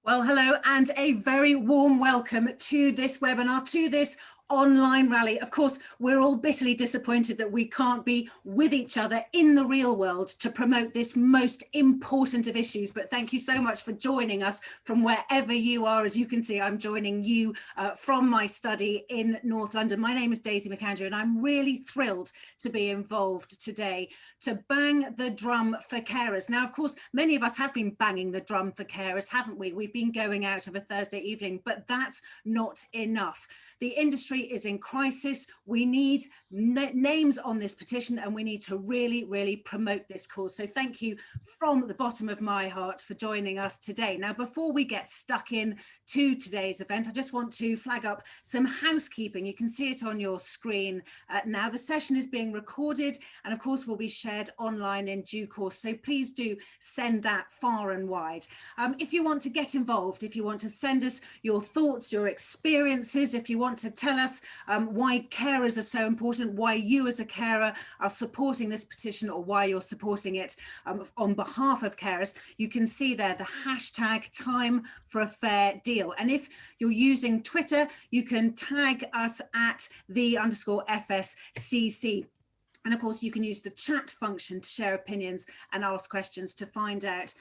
Well, hello and a very warm welcome to this webinar, to this online rally. Of course, we're all bitterly disappointed that we can't be with each other in the real world to promote this most important of issues. But thank you so much for joining us from wherever you are. As you can see, I'm joining you from my study in North London. My name is Daisy McAndrew, and I'm really thrilled to be involved today to bang the drum for carers. Now, of course, many of us have been banging the drum for carers, haven't we? We've been going out of a Thursday evening, but that's not enough. The industry is in crisis. We need names on this petition, and we need to really promote this cause. So thank you from the bottom of my heart for joining us today. Now, before we get stuck in to today's event, I just want to flag up some housekeeping. You can see it on your screen now. The session is being recorded and of course will be shared online in due course. So please do send that far and wide. If you want to get involved, if you want to send us your thoughts, your experiences, if you want to tell us why carers are so important, why you as a carer are supporting this petition, or why you're supporting it on behalf of carers, you can see there the hashtag Time for a Fair Deal. And if you're using Twitter, you can tag us at _FSCC. And of course, you can use the chat function to share opinions and ask questions to find out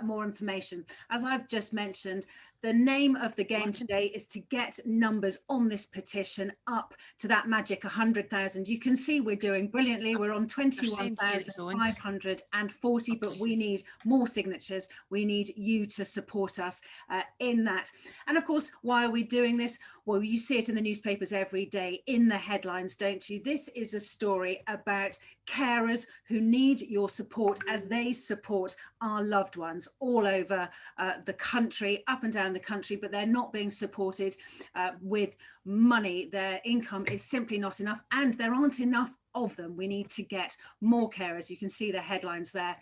more information. As I've just mentioned, the name of the game today is to get numbers on this petition up to that magic 100,000. You can see we're doing brilliantly. We're on 21,540, but we need more signatures. We need you to support us in that. And of course, why are we doing this? Well, you see it in the newspapers every day, in the headlines, don't you? This is a story about carers who need your support as they support our loved ones all over the country, up and down the country, but they're not being supported with money. Their income is simply not enough, and there aren't enough of them. We need to get more carers. You can see the headlines there.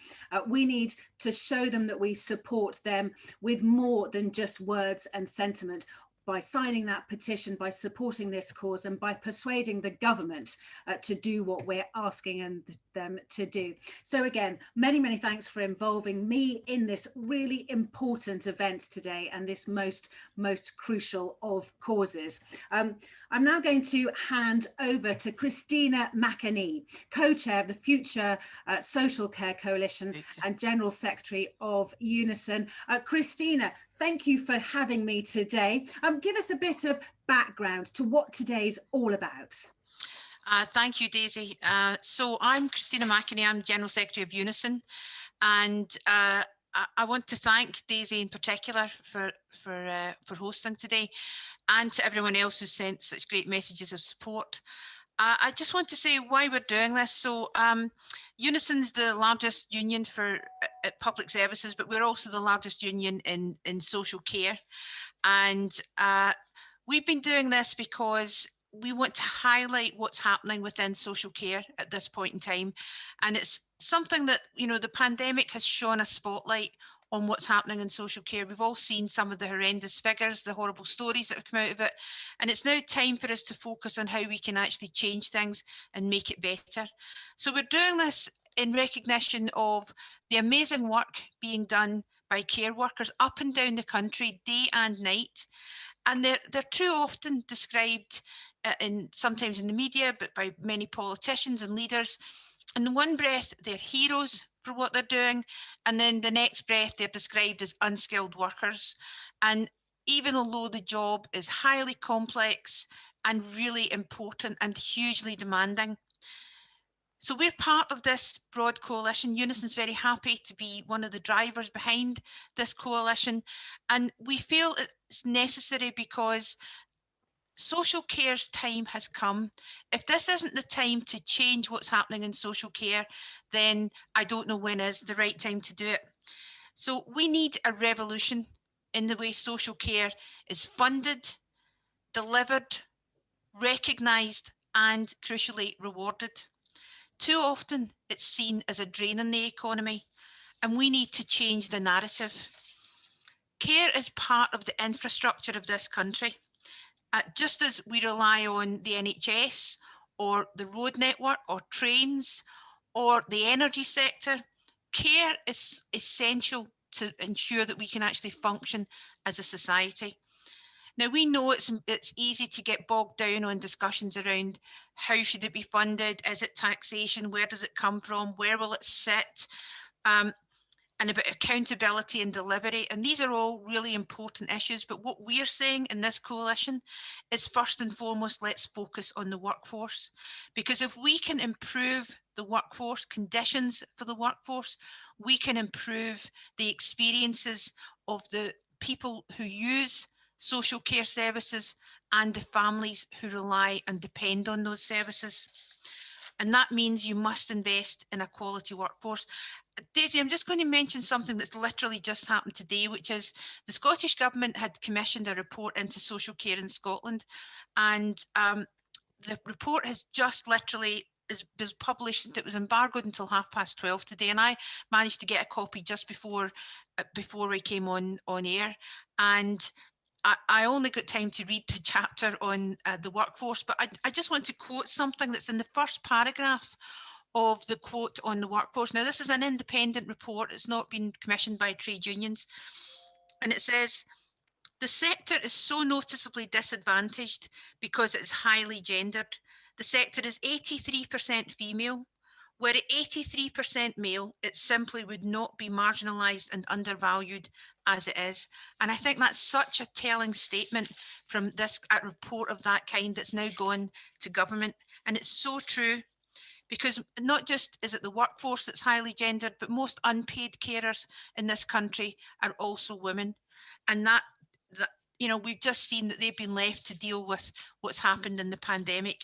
We need to show them that we support them with more than just words and sentiment, by signing that petition, by supporting this cause, and by persuading the government to do what we're asking them to do. So again, many thanks for involving me in this really important event today, and this most crucial of causes. I'm now going to hand over to Christina McAnee, co-chair of the Future Social Care Coalition and General Secretary of Unison. Christina, thank you for having me today. Give us a bit of background to what today's all about. Thank you, Daisy. So I'm Christina McAnee, I'm General Secretary of Unison, and I want to thank Daisy in particular for hosting today, and to everyone else who sent such great messages of support. I just want to say why we're doing this. So Unison's the largest union for public services, but we're also the largest union in social care. And we've been doing this because we want to highlight what's happening within social care at this point in time. And it's something that, you know, the pandemic has shone a spotlight on what's happening in social care. We've all seen some of the horrendous figures, the horrible stories that have come out of it. And it's now time for us to focus on how we can actually change things and make it better. So we're doing this in recognition of the amazing work being done by care workers up and down the country, day and night. And they're too often described sometimes in the media, but by many politicians and leaders. In one breath, they're heroes for what they're doing, and then the next breath, they're described as unskilled workers. And even although the job is highly complex and really important and hugely demanding. So we're part of this broad coalition. Unison's very happy to be one of the drivers behind this coalition. And we feel it's necessary because social care's time has come. If this isn't the time to change what's happening in social care, then I don't know when is the right time to do it. So we need a revolution in the way social care is funded, delivered, recognised, and crucially rewarded. Too often it's seen as a drain on the economy, and we need to change the narrative. Care is part of the infrastructure of this country. Just as we rely on the NHS or the road network or trains or the energy sector, care is essential to ensure that we can actually function as a society. Now, we know it's easy to get bogged down on discussions around how should it be funded, is it taxation, where does it come from, where will it sit, and about accountability and delivery. And these are all really important issues. But what we're saying in this coalition is, first and foremost, let's focus on the workforce. Because if we can improve the workforce, conditions for the workforce, we can improve the experiences of the people who use social care services and the families who rely and depend on those services. And that means you must invest in a quality workforce. Daisy, I'm just going to mention something that's literally just happened today, which is the Scottish Government had commissioned a report into social care in Scotland. And the report has just literally was published. It was embargoed until 12:30 today. And I managed to get a copy just before we came on air. And I only got time to read the chapter on the workforce, but I just want to quote something that's in the first paragraph of the quote on the workforce. Now, this is an independent report. It's not been commissioned by trade unions. And it says, the sector is so noticeably disadvantaged because it's highly gendered. The sector is 83% female. Were it 83% male, it simply would not be marginalised and undervalued as it is. And I think that's such a telling statement from a report of that kind that's now gone to government. And it's so true, because not just is it the workforce that's highly gendered, but most unpaid carers in this country are also women. And that you know, we've just seen that they've been left to deal with what's happened in the pandemic.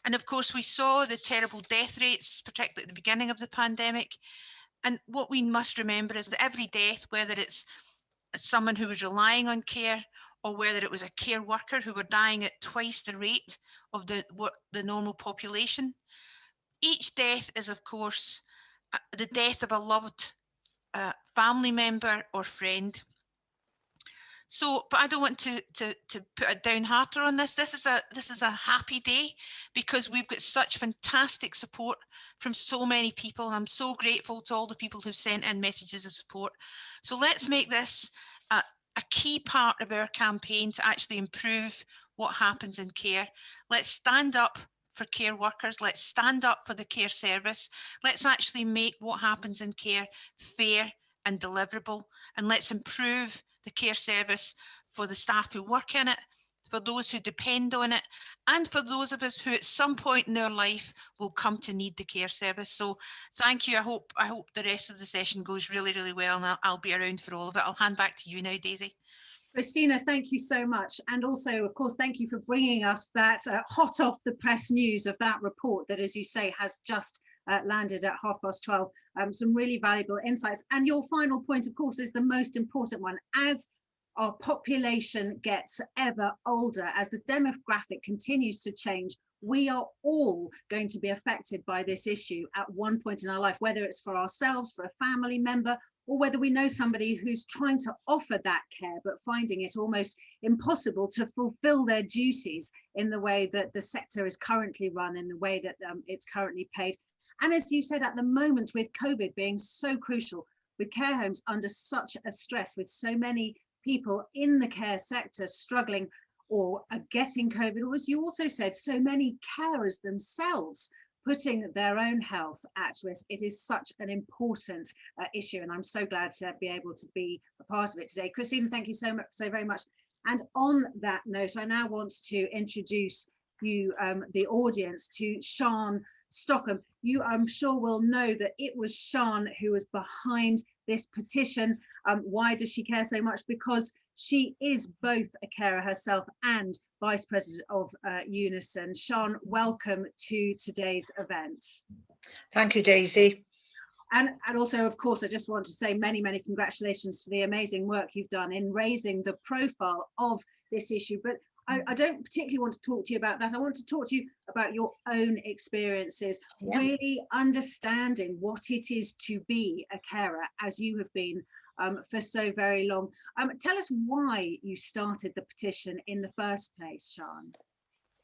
And of course, we saw the terrible death rates, particularly at the beginning of the pandemic. And what we must remember is that every death, whether it's someone who was relying on care or whether it was a care worker who were dying at twice the rate of the normal population, each death is, of course, the death of a loved family member or friend. So, but I don't want to put a downhearter on this. This is a happy day because we've got such fantastic support from so many people. And I'm so grateful to all the people who've sent in messages of support. So let's make this a key part of our campaign to actually improve what happens in care. Let's stand up for care workers. Let's stand up for the care service. Let's actually make what happens in care fair and deliverable. And let's improve the care service for the staff who work in it, for those who depend on it, and for those of us who at some point in their life will come to need the care service. So thank you. I hope the rest of the session goes really, really well, and I'll be around for all of it. I'll hand back to you now, Daisy. Christina, thank you so much. And also, of course, thank you for bringing us that hot off the press news of that report that, as you say, has just landed at 12:30. Some really valuable insights. And your final point, of course, is the most important one. As our population gets ever older, as the demographic continues to change, we are all going to be affected by this issue at one point in our life, whether it's for ourselves, for a family member, or whether we know somebody who's trying to offer that care, but finding it almost impossible to fulfill their duties in the way that the sector is currently run, in the way that it's currently paid. And as you said, at the moment, with COVID being so crucial, with care homes under such a stress, with so many people in the care sector struggling or getting COVID, or as you also said, so many carers themselves putting their own health at risk, it is such an important issue. And I'm so glad to be able to be a part of it today. Christina, thank you so very much. And on that note, I now want to introduce you, the audience, to Sian Stockham. You, I'm sure, will know that it was Sian who was behind this petition. Why does she care so much? Because she is both a carer herself and Vice President of Unison. Sian, welcome to today's event. Thank you, Daisy. And also, of course, I just want to say many, many congratulations for the amazing work you've done in raising the profile of this issue. But I don't particularly want to talk to you about that. I want to talk to you about your own experiences, really understanding what it is to be a carer, as you have been for so very long. Tell us why you started the petition in the first place, Sian.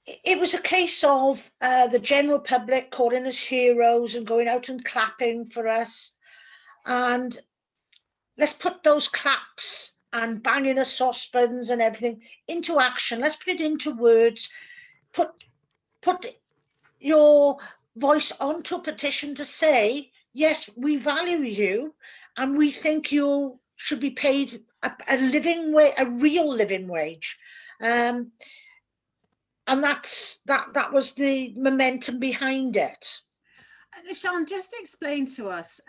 It was a case of the general public calling us heroes and going out and clapping for us. And let's put those claps and banging of saucepans and everything into action. Let's put it into words. Put your voice onto a petition to say, yes, we value you and we think you should be paid a living wage, a real living wage. And that was the momentum behind it. Sian, just explain to us,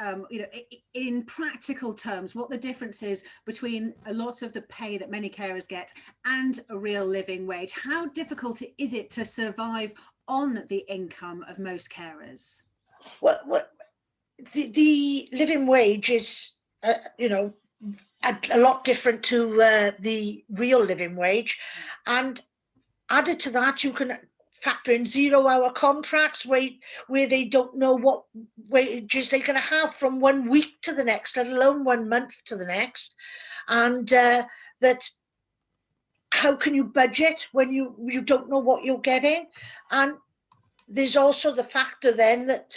in practical terms, what the difference is between a lot of the pay that many carers get and a real living wage. How difficult is it to survive on the income of most carers? Well, the living wage is, a lot different to the real living wage, and added to that, you can factor in 0-hour contracts where they don't know what wages they're going to have from 1 week to the next, let alone 1 month to the next, and that how can you budget when you don't know what you're getting? And there's also the factor then that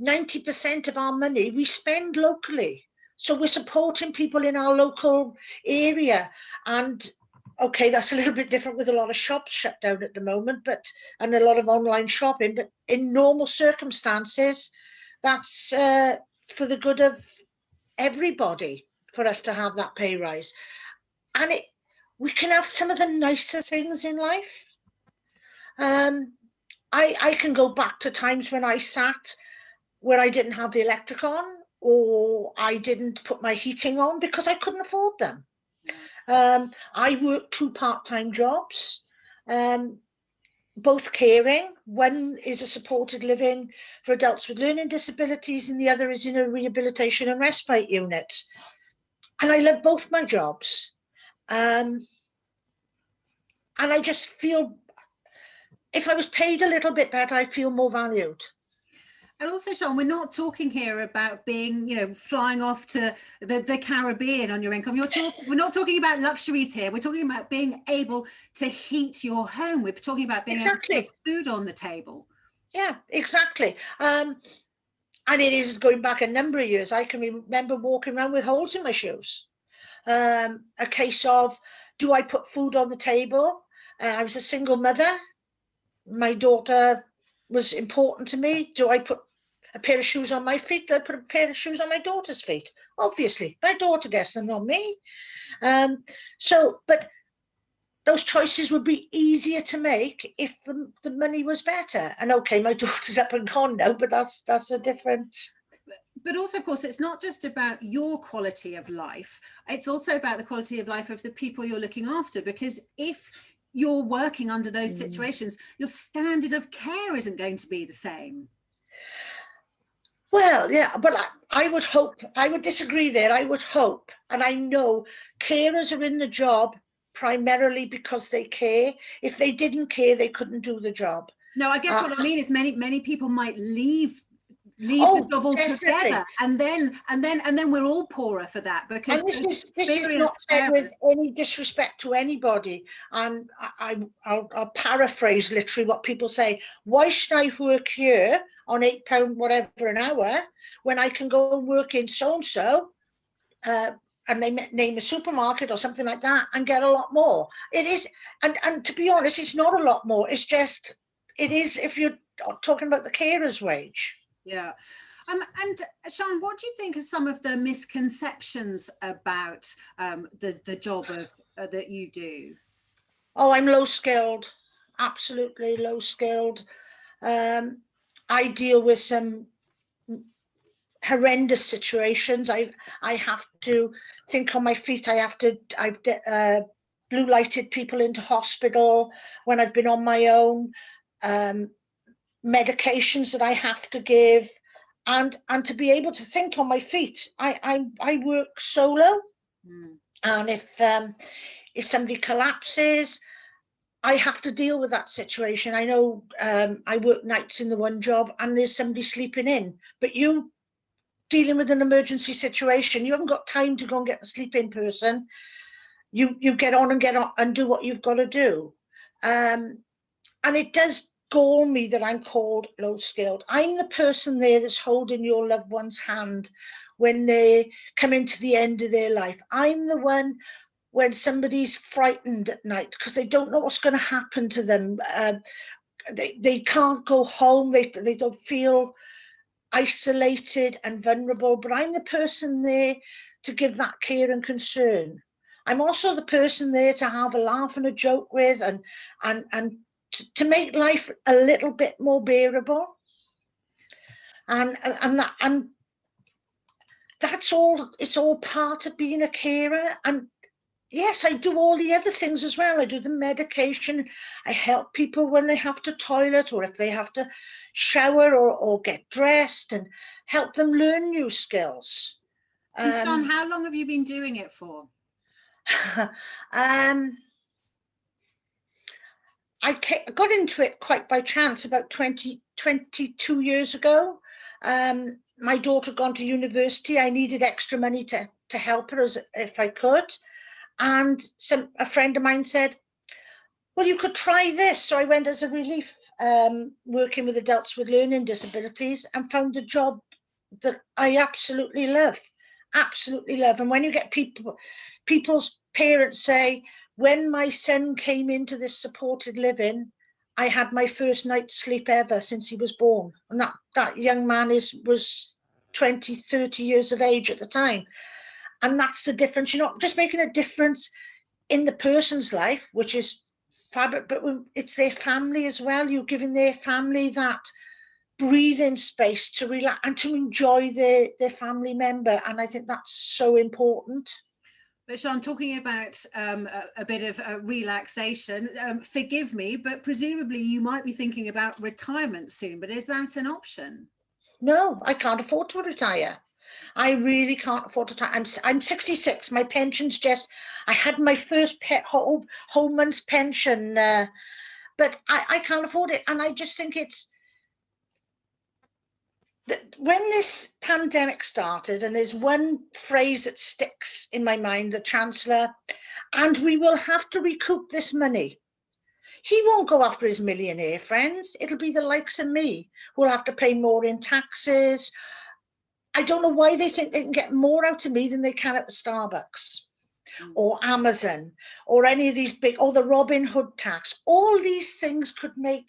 90% of our money we spend locally. So we're supporting people in our local area. And okay, that's a little bit different with a lot of shops shut down at the moment, and a lot of online shopping, but in normal circumstances, that's for the good of everybody for us to have that pay rise. And we can have some of the nicer things in life. I can go back to times when I sat where I didn't have the electric on, or I didn't put my heating on because I couldn't afford them. I worked 2 part-time jobs, both caring. One is a supported living for adults with learning disabilities, and the other is in a rehabilitation and respite unit. And I love both my jobs. And I just feel, if I was paid a little bit better, I feel more valued. And also, Sian, we're not talking here about being, flying off to the Caribbean on your income. We're not talking about luxuries here. We're talking about being able to heat your home. We're talking about being able to put food on the table. Yeah, exactly. And it is going back a number of years. I can remember walking around with holes in my shoes. A case of, do I put food on the table? I was a single mother. My daughter was important to me. Do I put a pair of shoes on my feet? Do I put a pair of shoes on my daughter's feet? Obviously, my daughter gets them, not me. But those choices would be easier to make if the money was better. And okay, my daughter's up and gone now, but that's a different. But also, of course, it's not just about your quality of life. It's also about the quality of life of the people you're looking after, because if you're working under those situations, your standard of care isn't going to be the same. Well, yeah, but I would hope, I would disagree there. I would hope, and I know carers are in the job primarily because they care. If they didn't care, they couldn't do the job. No, I guess what I mean is many people might leave the job altogether, and then we're all poorer for that, because and this is not said with any disrespect to anybody, and I'll paraphrase literally what people say. Why should I work here on £8 whatever an hour when I can go and work in so-and-so and they name a supermarket or something like that and get a lot more? It is, and to be honest, it's not a lot more. It's just, it is if you're talking about the carer's wage. Yeah. And Sian, what do you think are some of the misconceptions about the job that you do? Oh, I'm low skilled, absolutely low skilled. I deal with some horrendous situations. I have to think on my feet. I've blue lighted people into hospital when I've been on my own. Medications that I have to give, and to be able to think on my feet. I work solo, and if somebody collapses, I have to deal with that situation. I know I work nights in the one job and there's somebody sleeping in, but you dealing with an emergency situation, you haven't got time to go and get the sleep-in person. You get on and do what you've got to do, and it does gall me that I'm called low skilled. I'm the person there that's holding your loved one's hand when they come into the end of their life. I'm the one when somebody's frightened at night because they don't know what's going to happen to them. They can't go home. They don't feel isolated and vulnerable, but I'm the person there to give that care and concern. I'm also the person there to have a laugh and a joke with, and to make life a little bit more bearable. And that's all. It's all part of being a carer. And yes, I do all the other things as well. I do the medication. I help people when they have to toilet or if they have to shower or get dressed, and help them learn new skills. And Sean, how long have you been doing it for? I got into it quite by chance about 22 years ago. My daughter had gone to university. I needed extra money to help her if I could. And a friend of mine said, well, you could try this. So I went as a relief, working with adults with learning disabilities, and found a job that I absolutely love. And when you get people's parents say, when my son came into this supported living, I had my first night's sleep ever since he was born. And that young man was 20, 30 years of age at the time. And that's the difference. You're not just making a difference in the person's life, which is fabulous, but it's their family as well. You're giving their family that breathing space to relax and to enjoy their family member. And I think that's so important. But Sean, talking about a bit of relaxation, forgive me, but presumably you might be thinking about retirement soon, but is that an option? No, I can't afford to retire. I really can't afford to retire. I'm 66. My pension's I had my first whole month's pension, but I can't afford it. And I just think when this pandemic started, and there's one phrase that sticks in my mind, the Chancellor, and we will have to recoup this money. He won't go after his millionaire friends. It'll be the likes of me who will have to pay more in taxes. I don't know why they think they can get more out of me than they can at Starbucks or Amazon or any of these big, or the Robin Hood tax. All these things could make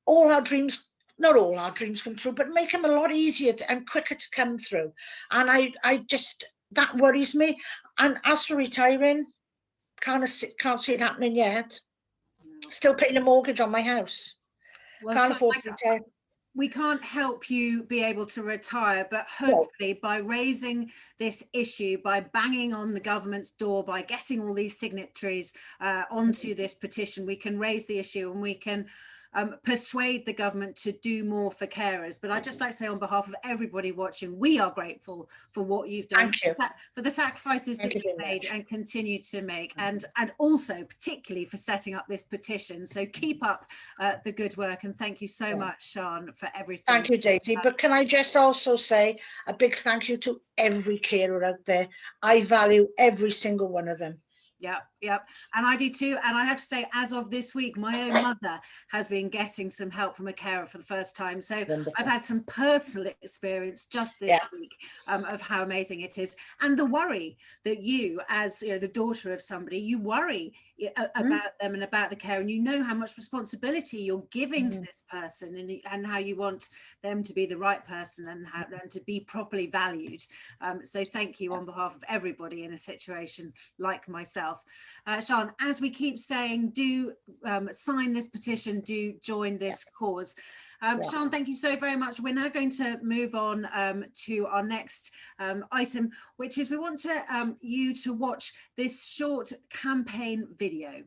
all our dreams, not all our dreams come true, but make them a lot easier and quicker to come through. And I just, that worries me. And as for retiring, can't see it happening yet. Still paying a mortgage on my house. Well, can't afford to retire. We can't help you be able to retire, but hopefully by raising this issue, by banging on the government's door, by getting all these signatories onto this petition, we can raise the issue and we can persuade the government to do more for carers. But I'd just like to say, on behalf of everybody watching, we are grateful for what you've done, for the sacrifices that you've made and continue to make, and also particularly for setting up this petition. So keep up the good work, and thank you so much, Sean, for everything. Thank you, Daisy. But can I just also say a big thank you to every carer out there. I value every single one of them. Yep. And I do too. And I have to say, as of this week, my own mother has been getting some help from a carer for the first time. So wonderful. I've had some personal experience just this week of how amazing it is. And the worry that you, as the daughter of somebody, you worry about them and about the care, and you know how much responsibility you're giving to this person, and how you want them to be the right person and to be properly valued. So thank you on behalf of everybody in a situation like myself. Sean, as we keep saying, do sign this petition, do join this cause. Sean, thank you so very much. We're now going to move on to our next item, which is we want you to watch this short campaign video.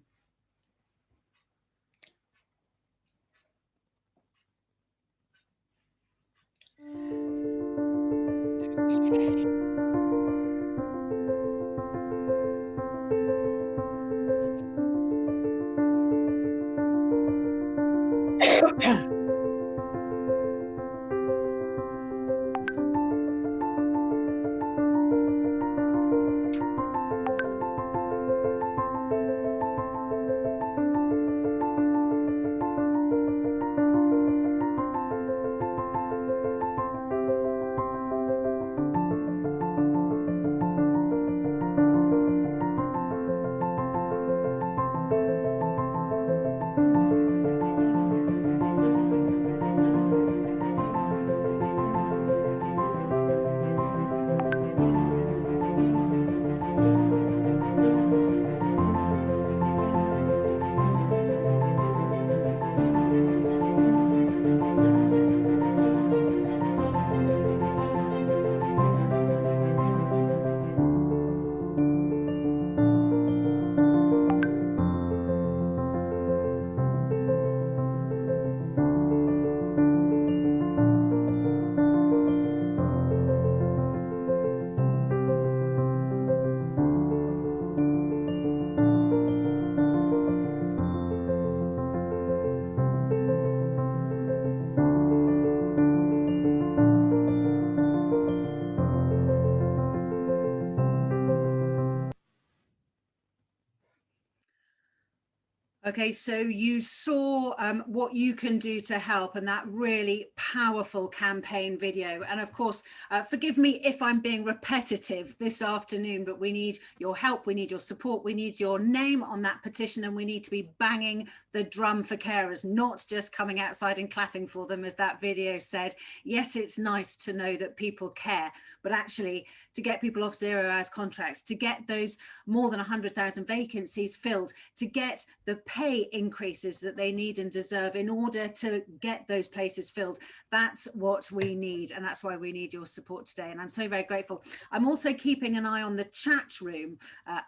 Okay, so you saw what you can do to help, and that really powerful campaign video. And of course, forgive me if I'm being repetitive this afternoon, but we need your help, we need your support, we need your name on that petition, and we need to be banging the drum for carers, not just coming outside and clapping for them, as that video said. Yes, it's nice to know that people care, but actually to get people off 0 hours contracts, to get those more than 100,000 vacancies filled, to get the pay increases that they need and deserve in order to get those places filled. That's what we need, and that's why we need your support today. And I'm so very grateful. I'm also keeping an eye on the chat room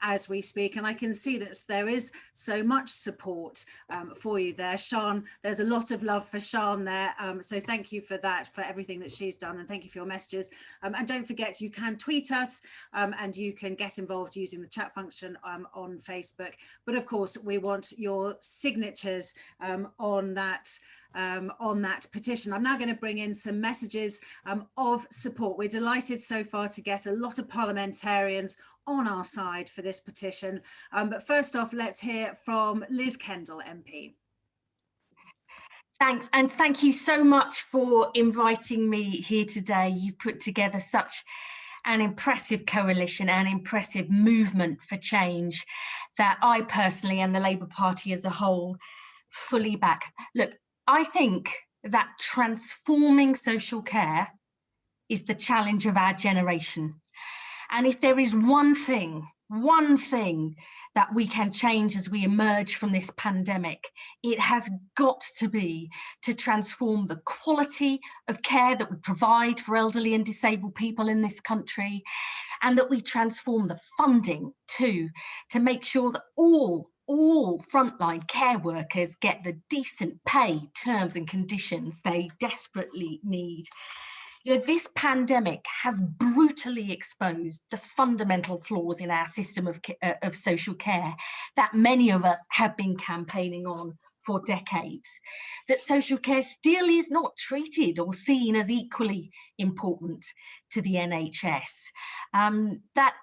as we speak, and I can see that there is so much support for you there. Sian, there's a lot of love for Sian there, so thank you for that, for everything that she's done, and thank you for your messages. And don't forget, you can tweet us and you can get involved using the chat function on Facebook. But of course, we want your signatures on that petition. I'm now going to bring in some messages of support. We're delighted so far to get a lot of parliamentarians on our side for this petition. But first off, let's hear from Liz Kendall MP. Thanks, and thank you so much for inviting me here today. You've put together such an impressive coalition, an impressive movement for change that I personally and the Labour Party as a whole fully back. Look, I think that transforming social care is the challenge of our generation. And if there is one thing that we can change as we emerge from this pandemic, it has got to be to transform the quality of care that we provide for elderly and disabled people in this country, and that we transform the funding too, to make sure that all frontline care workers get the decent pay, terms and conditions they desperately need. You know, this pandemic has brutally exposed the fundamental flaws in our system of social care that many of us have been campaigning on for decades. That social care still is not treated or seen as equally important to the NHS. That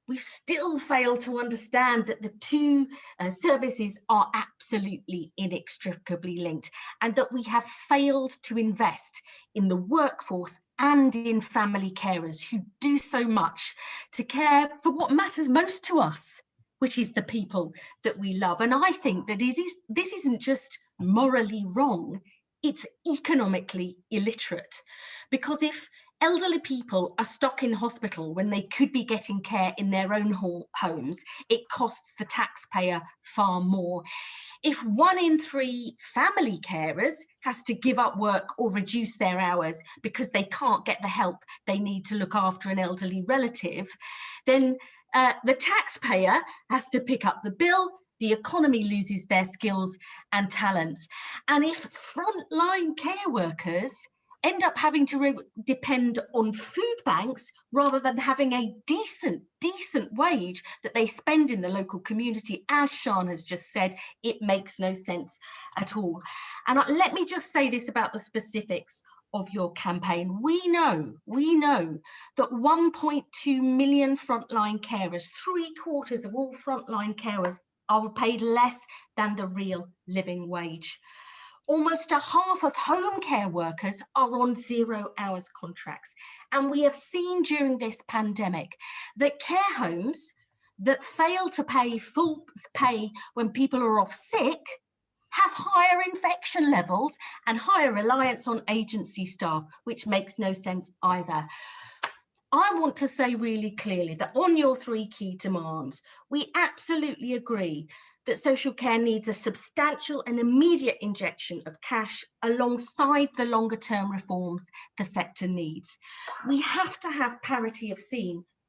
we still fail to understand that the two services are absolutely inextricably linked, and that we have failed to invest in the workforce and in family carers who do so much to care for what matters most to us, which is the people that we love. And I think that this isn't just morally wrong, it's economically illiterate. Because if elderly people are stuck in hospital when they could be getting care in their own homes, it costs the taxpayer far more. If 1 in 3 family carers has to give up work or reduce their hours because they can't get the help they need to look after an elderly relative, then the taxpayer has to pick up the bill, the economy loses their skills and talents. And if frontline care workers end up having to depend on food banks rather than having a decent wage that they spend in the local community, as Sian has just said, it makes no sense at all. And let me just say this about the specifics of your campaign. We know that 1.2 million frontline carers, 3/4 of all frontline carers, are paid less than the real living wage. Almost a half of home care workers are on 0 hours contracts. And we have seen during this pandemic that care homes that fail to pay full pay when people are off sick have higher infection levels and higher reliance on agency staff, which makes no sense either. I want to say really clearly that on your 3 key demands, we absolutely agree that social care needs a substantial and immediate injection of cash alongside the longer term reforms the sector needs. We have to have parity of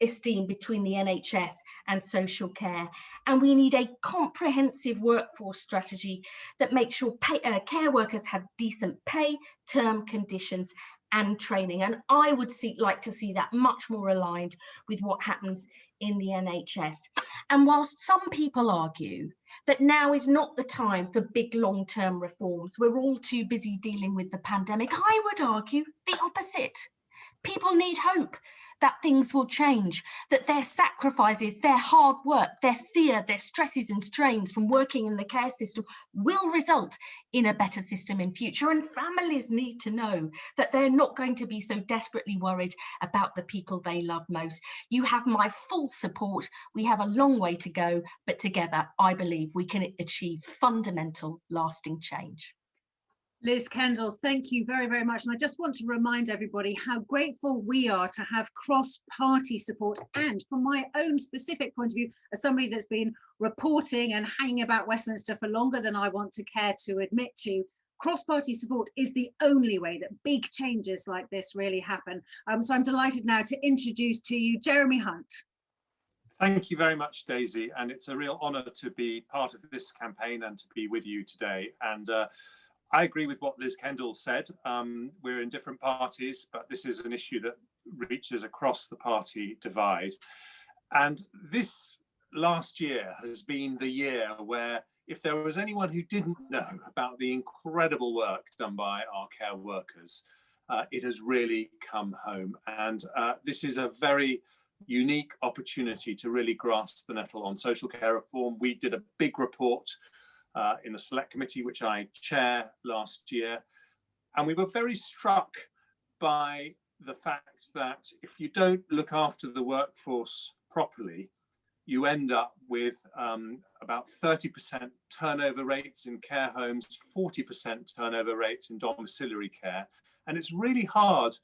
esteem between the NHS and social care, and we need a comprehensive workforce strategy that makes sure care workers have decent pay, term conditions and training. And I would like to see that much more aligned with what happens in the NHS. And whilst some people argue that now is not the time for big long-term reforms, we're all too busy dealing with the pandemic, I would argue the opposite. People need hope. that things will change, that their sacrifices, their hard work, their fear, their stresses and strains from working in the care system will result in a better system in future. And families need to know that they're not going to be so desperately worried about the people they love most. You have my full support. We have a long way to go, but together, I believe we can achieve fundamental, lasting change. Liz Kendall, thank you very, very much. And I just want to remind everybody how grateful we are to have cross-party support. And from my own specific point of view, as somebody that's been reporting and hanging about Westminster for longer than I want to care to admit to, cross-party support is the only way that big changes like this really happen. So I'm delighted now to introduce to you Jeremy Hunt. Thank you very much, Daisy. And it's a real honour to be part of this campaign and to be with you today. And I agree with what Liz Kendall said. We're in different parties, but this is an issue that reaches across the party divide. And this last year has been the year where, if there was anyone who didn't know about the incredible work done by our care workers, it has really come home. And this is a very unique opportunity to really grasp the nettle on social care reform. We did a big report in the select committee, which I chair, last year. And we were very struck by the fact that if you don't look after the workforce properly, you end up with about 30% turnover rates in care homes, 40% turnover rates in domiciliary care. And it's really hard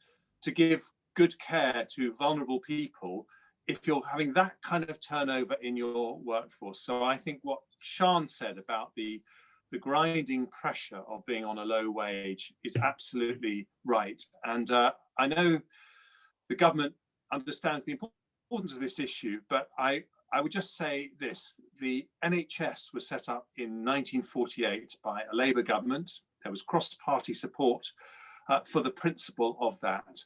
to give good care to vulnerable people if you're having that kind of turnover in your workforce. So I think what Sian said about the grinding pressure of being on a low wage is absolutely right. And I know the government understands the importance of this issue, but I would just say this: the NHS was set up in 1948 by a Labour government. There was cross-party support for the principle of that.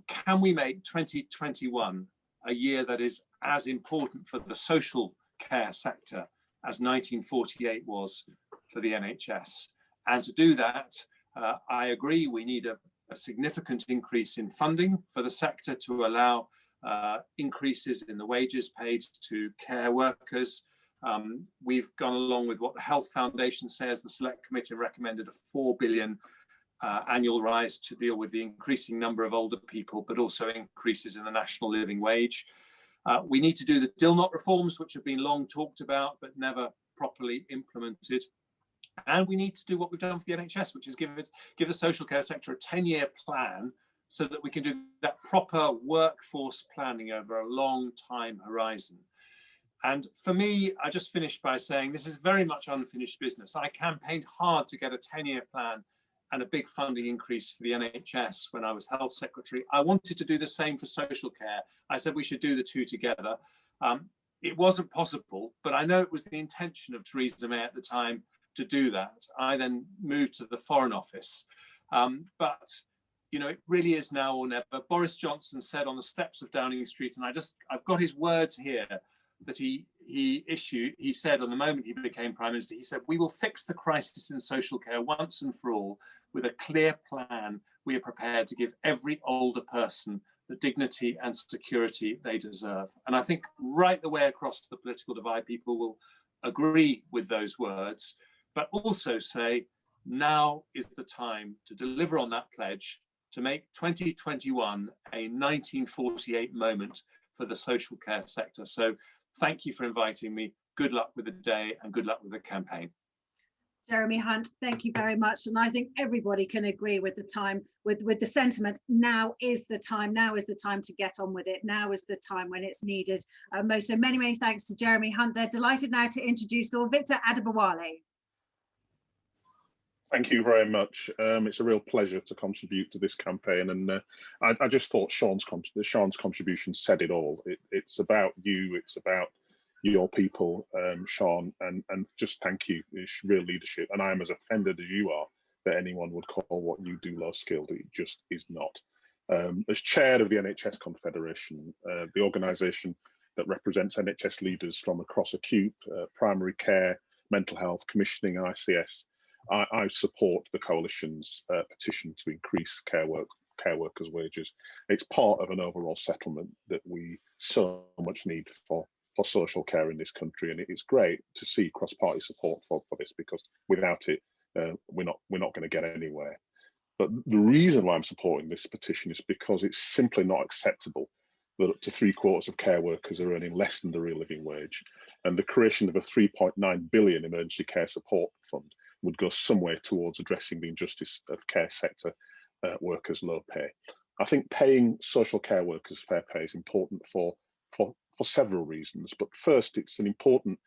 Can we make 2021 a year that is as important for the social care sector as 1948 was for the NHS? And to do that, I agree we need a significant increase in funding for the sector to allow increases in the wages paid to care workers. We've gone along with what the Health Foundation says. The Select Committee recommended a 4 billion annual rise to deal with the increasing number of older people, but also increases in the national living wage. We need to do the DILNOT reforms, which have been long talked about, but never properly implemented. And we need to do what we've done for the NHS, which is give the social care sector a 10-year plan so that we can do that proper workforce planning over a long time horizon. And for me, I just finished by saying this is very much unfinished business. I campaigned hard to get a 10-year plan and a big funding increase for the NHS when I was Health Secretary. I wanted to do the same for social care. I said we should do the two together. It wasn't possible, but I know it was the intention of Theresa May at the time to do that. I then moved to the Foreign Office. But you know, it really is now or never. Boris Johnson said on the steps of Downing Street, and I've got his words here, that he said on the moment he became Prime Minister, he said, "We will fix the crisis in social care once and for all with a clear plan. We are prepared to give every older person the dignity and security they deserve." And I think right the way across the political divide, people will agree with those words, but also say, now is the time to deliver on that pledge, to make 2021 a 1948 moment for the social care sector. So thank you for inviting me. Good luck with the day and good luck with the campaign. Jeremy Hunt, thank you very much. And I think everybody can agree with the time, with the sentiment. Now is the time. Now is the time to get on with it. Now is the time when it's needed most. So many, many thanks to Jeremy Hunt. They're delighted now to introduce Lord Victor Adebowale. Thank you very much. It's a real pleasure to contribute to this campaign, and I just thought Sian's contribution said it all. It's about you, it's about your people, Sian, and just thank you. It's real leadership, and I am as offended as you are that anyone would call what you do low skilled. It just is not. As chair of the NHS Confederation, the organisation that represents NHS leaders from across acute, primary care, mental health, commissioning, and ICS, I support the coalition's petition to increase care care workers' wages. It's part of an overall settlement that we so much need for social care in this country, and it's great to see cross-party support for this, because without it, we're not going to get anywhere. But the reason why I'm supporting this petition is because it's simply not acceptable that up to 3/4 of care workers are earning less than the real living wage, and the creation of a 3.9 billion emergency care support fund would go some way towards addressing the injustice of care sector workers' low pay. I think paying social care workers fair pay is important for several reasons, but first, it's an important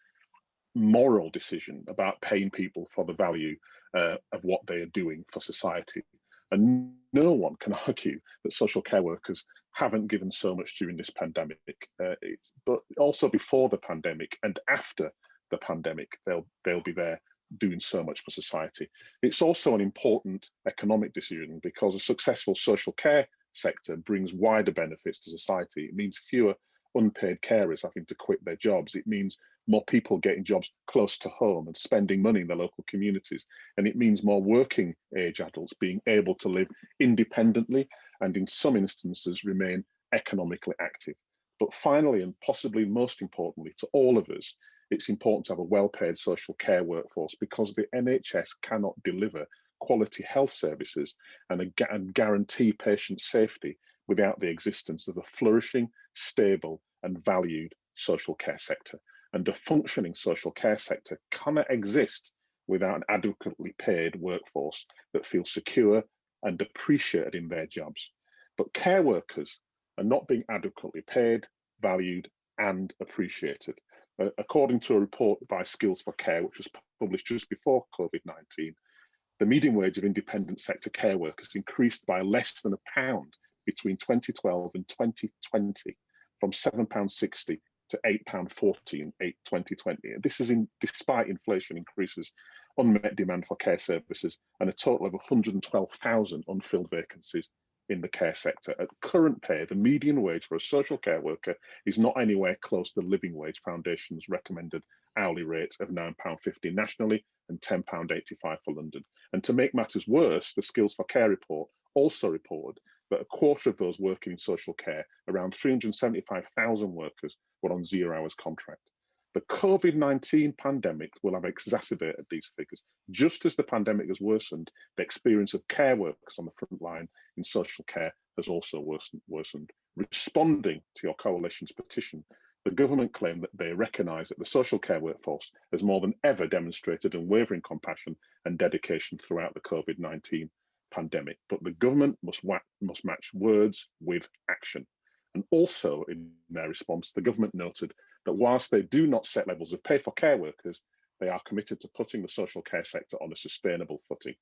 moral decision about paying people for the value of what they are doing for society. And no one can argue that social care workers haven't given so much during this pandemic, but also before the pandemic and after the pandemic, they'll be there doing so much for society. It's also an important economic decision, because a successful social care sector brings wider benefits to society. It means fewer unpaid carers having to quit their jobs. It means more people getting jobs close to home and spending money in their local communities. And it means more working age adults being able to live independently and in some instances remain economically active. But finally, and possibly most importantly to all of us, it's important to have a well-paid social care workforce, because the NHS cannot deliver quality health services and guarantee patient safety without the existence of a flourishing, stable and valued social care sector. And a functioning social care sector cannot exist without an adequately paid workforce that feels secure and appreciated in their jobs. But care workers are not being adequately paid, valued and appreciated. According to a report by Skills for Care, which was published just before COVID-19, the median wage of independent sector care workers increased by less than £1 between 2012 and 2020, from £7.60 to £8.40 in 2020. This is despite inflation increases, unmet demand for care services, and a total of 112,000 unfilled vacancies in the care sector. At current pay, the median wage for a social care worker is not anywhere close to the Living Wage Foundation's recommended hourly rate of £9.50 nationally and £10.85 for London. And to make matters worse, the Skills for Care report also reported that a quarter of those working in social care, around 375,000 workers, were on 0 hours contract. The COVID-19 pandemic will have exacerbated these figures. Just as the pandemic has worsened, the experience of care workers on the front line in social care has also worsened. Responding to your coalition's petition, the government claimed that they recognise that the social care workforce has more than ever demonstrated unwavering compassion and dedication throughout the COVID-19 pandemic, but the government must match words with action. And also in their response, the government noted that whilst they do not set levels of pay for care workers, they are committed to putting the social care sector on a sustainable footing.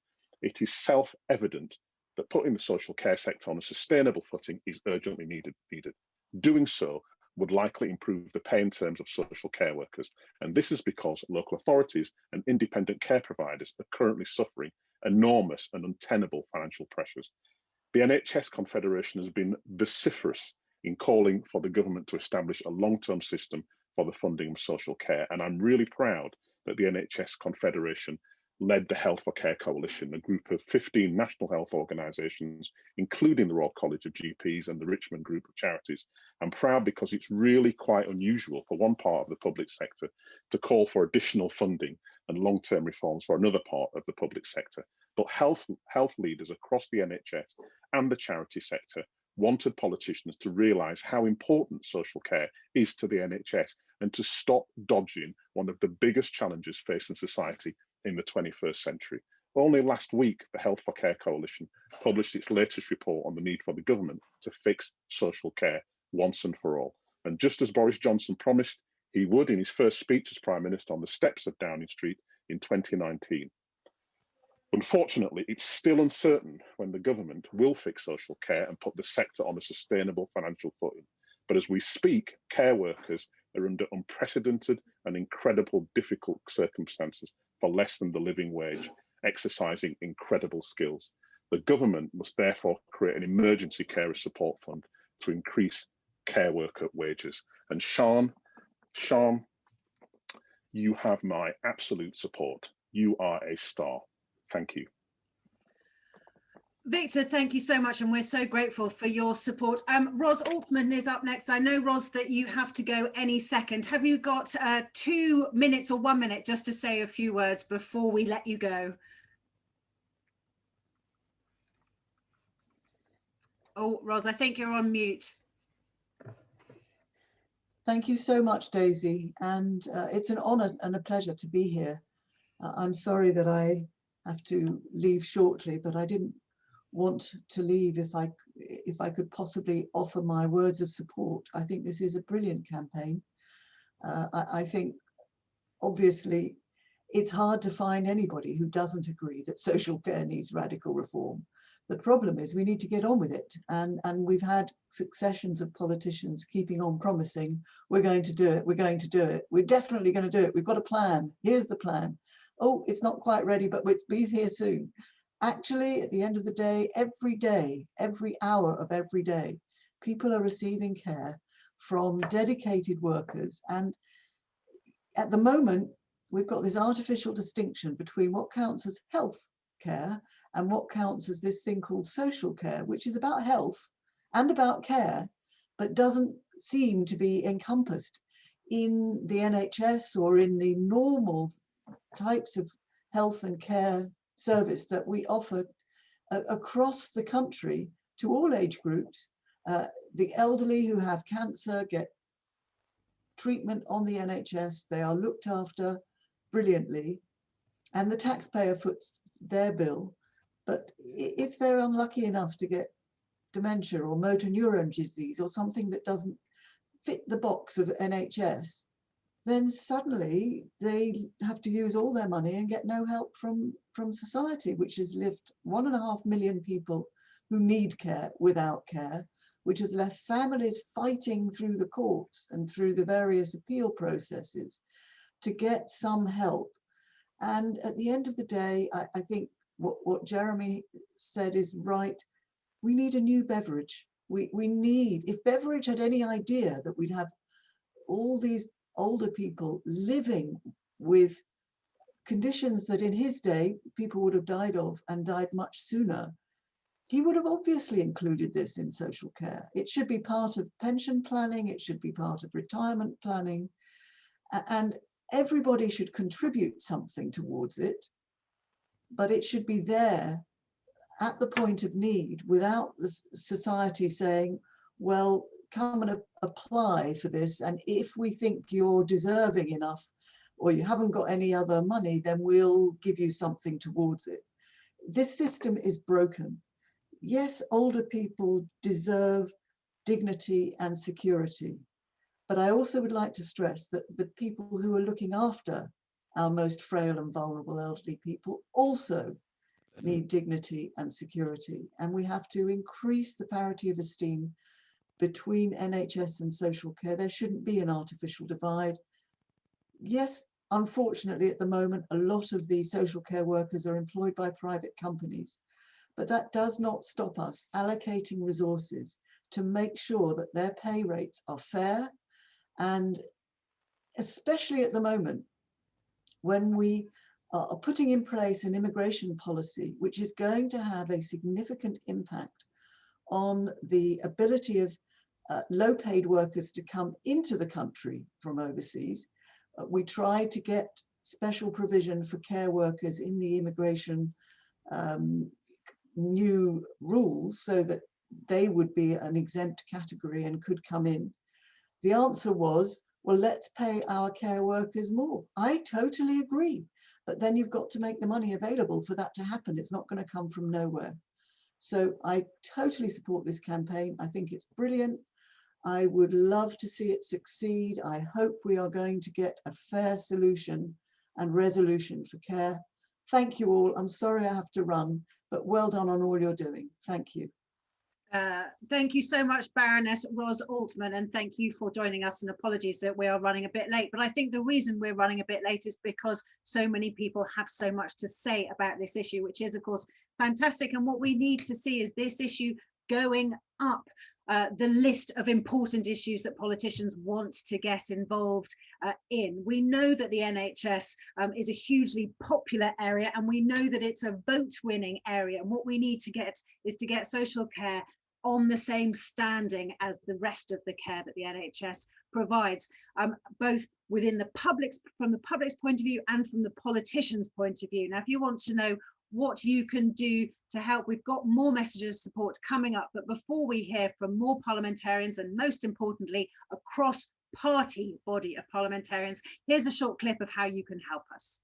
It is self-evident that putting the social care sector on a sustainable footing is urgently needed. Doing so would likely improve the pay in terms of social care workers. And this is because local authorities and independent care providers are currently suffering enormous and untenable financial pressures. The NHS Confederation has been vociferous in calling for the government to establish a long-term system for the funding of social care. And I'm really proud that the NHS Confederation led the Health for Care Coalition, a group of 15 national health organisations, including the Royal College of GPs and the Richmond Group of Charities. I'm proud because it's really quite unusual for one part of the public sector to call for additional funding and long-term reforms for another part of the public sector. But health leaders across the NHS and the charity sector wanted politicians to realise how important social care is to the NHS and to stop dodging one of the biggest challenges facing society in the 21st century. Only last week, the Health for Care Coalition published its latest report on the need for the government to fix social care once and for all. And just as Boris Johnson promised he would in his first speech as Prime Minister on the steps of Downing Street in 2019. Unfortunately, it's still uncertain when the government will fix social care and put the sector on a sustainable financial footing. But as we speak, care workers are under unprecedented and incredible difficult circumstances for less than the living wage, exercising incredible skills. The government must therefore create an emergency carer support fund to increase care worker wages. And Sean, you have my absolute support. You are a star. Thank you. Victor, thank you so much, and we're so grateful for your support. Ros Altman is up next. I know, Ros, that you have to go any second. Have you got 2 minutes or 1 minute just to say a few words before we let you go? Oh, Ros, I think you're on mute. Thank you so much, Daisy, and it's an honour and a pleasure to be here. I'm sorry that I have to leave shortly, but I didn't want to leave if I could possibly offer my words of support. I think this is a brilliant campaign. I think obviously it's hard to find anybody who doesn't agree that social care needs radical reform. The problem is we need to get on with it, and we've had successions of politicians keeping on promising we're going to do it, we're going to do it, we're definitely going to do it, we've got a plan, here's the plan. Oh, it's not quite ready, but it's be here soon. Actually, at the end of the day, every hour of every day, people are receiving care from dedicated workers. And at the moment, we've got this artificial distinction between what counts as health care and what counts as this thing called social care, which is about health and about care, but doesn't seem to be encompassed in the NHS or in the normal types of health and care service that we offer across the country to all age groups. The elderly who have cancer get treatment on the NHS. They are looked after brilliantly, and the taxpayer foots their bill. But if they're unlucky enough to get dementia or motor neuron disease or something that doesn't fit the box of NHS, then suddenly they have to use all their money and get no help from society, which has left 1.5 million people who need care without care, which has left families fighting through the courts and through the various appeal processes to get some help. And at the end of the day, I think what Jeremy said is right. We need a new Beveridge. We need, if Beveridge had any idea that we'd have all these older people living with conditions that in his day people would have died of and died much sooner, he would have obviously included this in social care. It should be part of pension planning, it should be part of retirement planning, and everybody should contribute something towards it, but it should be there at the point of need without the society saying, well, come and apply for this, and if we think you're deserving enough or you haven't got any other money, then we'll give you something towards it. This system is broken. Yes, older people deserve dignity and security, but I also would like to stress that the people who are looking after our most frail and vulnerable elderly people also need dignity and security, and we have to increase the parity of esteem between NHS and social care. There shouldn't be an artificial divide. Yes, unfortunately, at the moment, a lot of the social care workers are employed by private companies, but that does not stop us allocating resources to make sure that their pay rates are fair, and especially at the moment when we are putting in place an immigration policy which is going to have a significant impact on the ability of low-paid workers to come into the country from overseas. We tried to get special provision for care workers in the immigration new rules so that they would be an exempt category and could come in. The answer was, well, let's pay our care workers more. I totally agree, but then you've got to make the money available for that to happen. It's not going to come from nowhere. So I totally support this campaign. I think it's brilliant. I would love to see it succeed. I hope we are going to get a fair solution and resolution for care. Thank you all. I'm sorry I have to run, but well done on all you're doing. Thank you. Thank you so much, Baroness Ros Altman, and thank you for joining us, and apologies that we are running a bit late. But I think the reason we're running a bit late is because so many people have so much to say about this issue, which is, of course, fantastic. And what we need to see is this issue going up. the list of important issues that politicians want to get involved in. We know that the NHS is a hugely popular area, and we know that it's a vote-winning area. And what we need to get is to get social care on the same standing as the rest of the care that the NHS provides, both within the public's, from the public's point of view and from the politicians' point of view. Now, if you want to know what you can do to help, we've got more messages of support coming up. But before we hear from more parliamentarians, and most importantly, a cross-party body of parliamentarians, here's a short clip of how you can help us.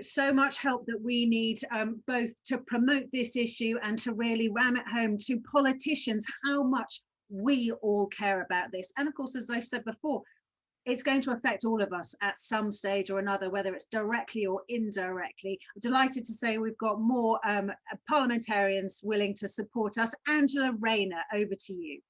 So much help that we need, both to promote this issue and to really ram it home to politicians how much we all care about this. And of course, as I've said before, it's going to affect all of us at some stage or another, whether it's directly or indirectly. I'm delighted to say we've got more parliamentarians willing to support us. Angela Rayner, over to you.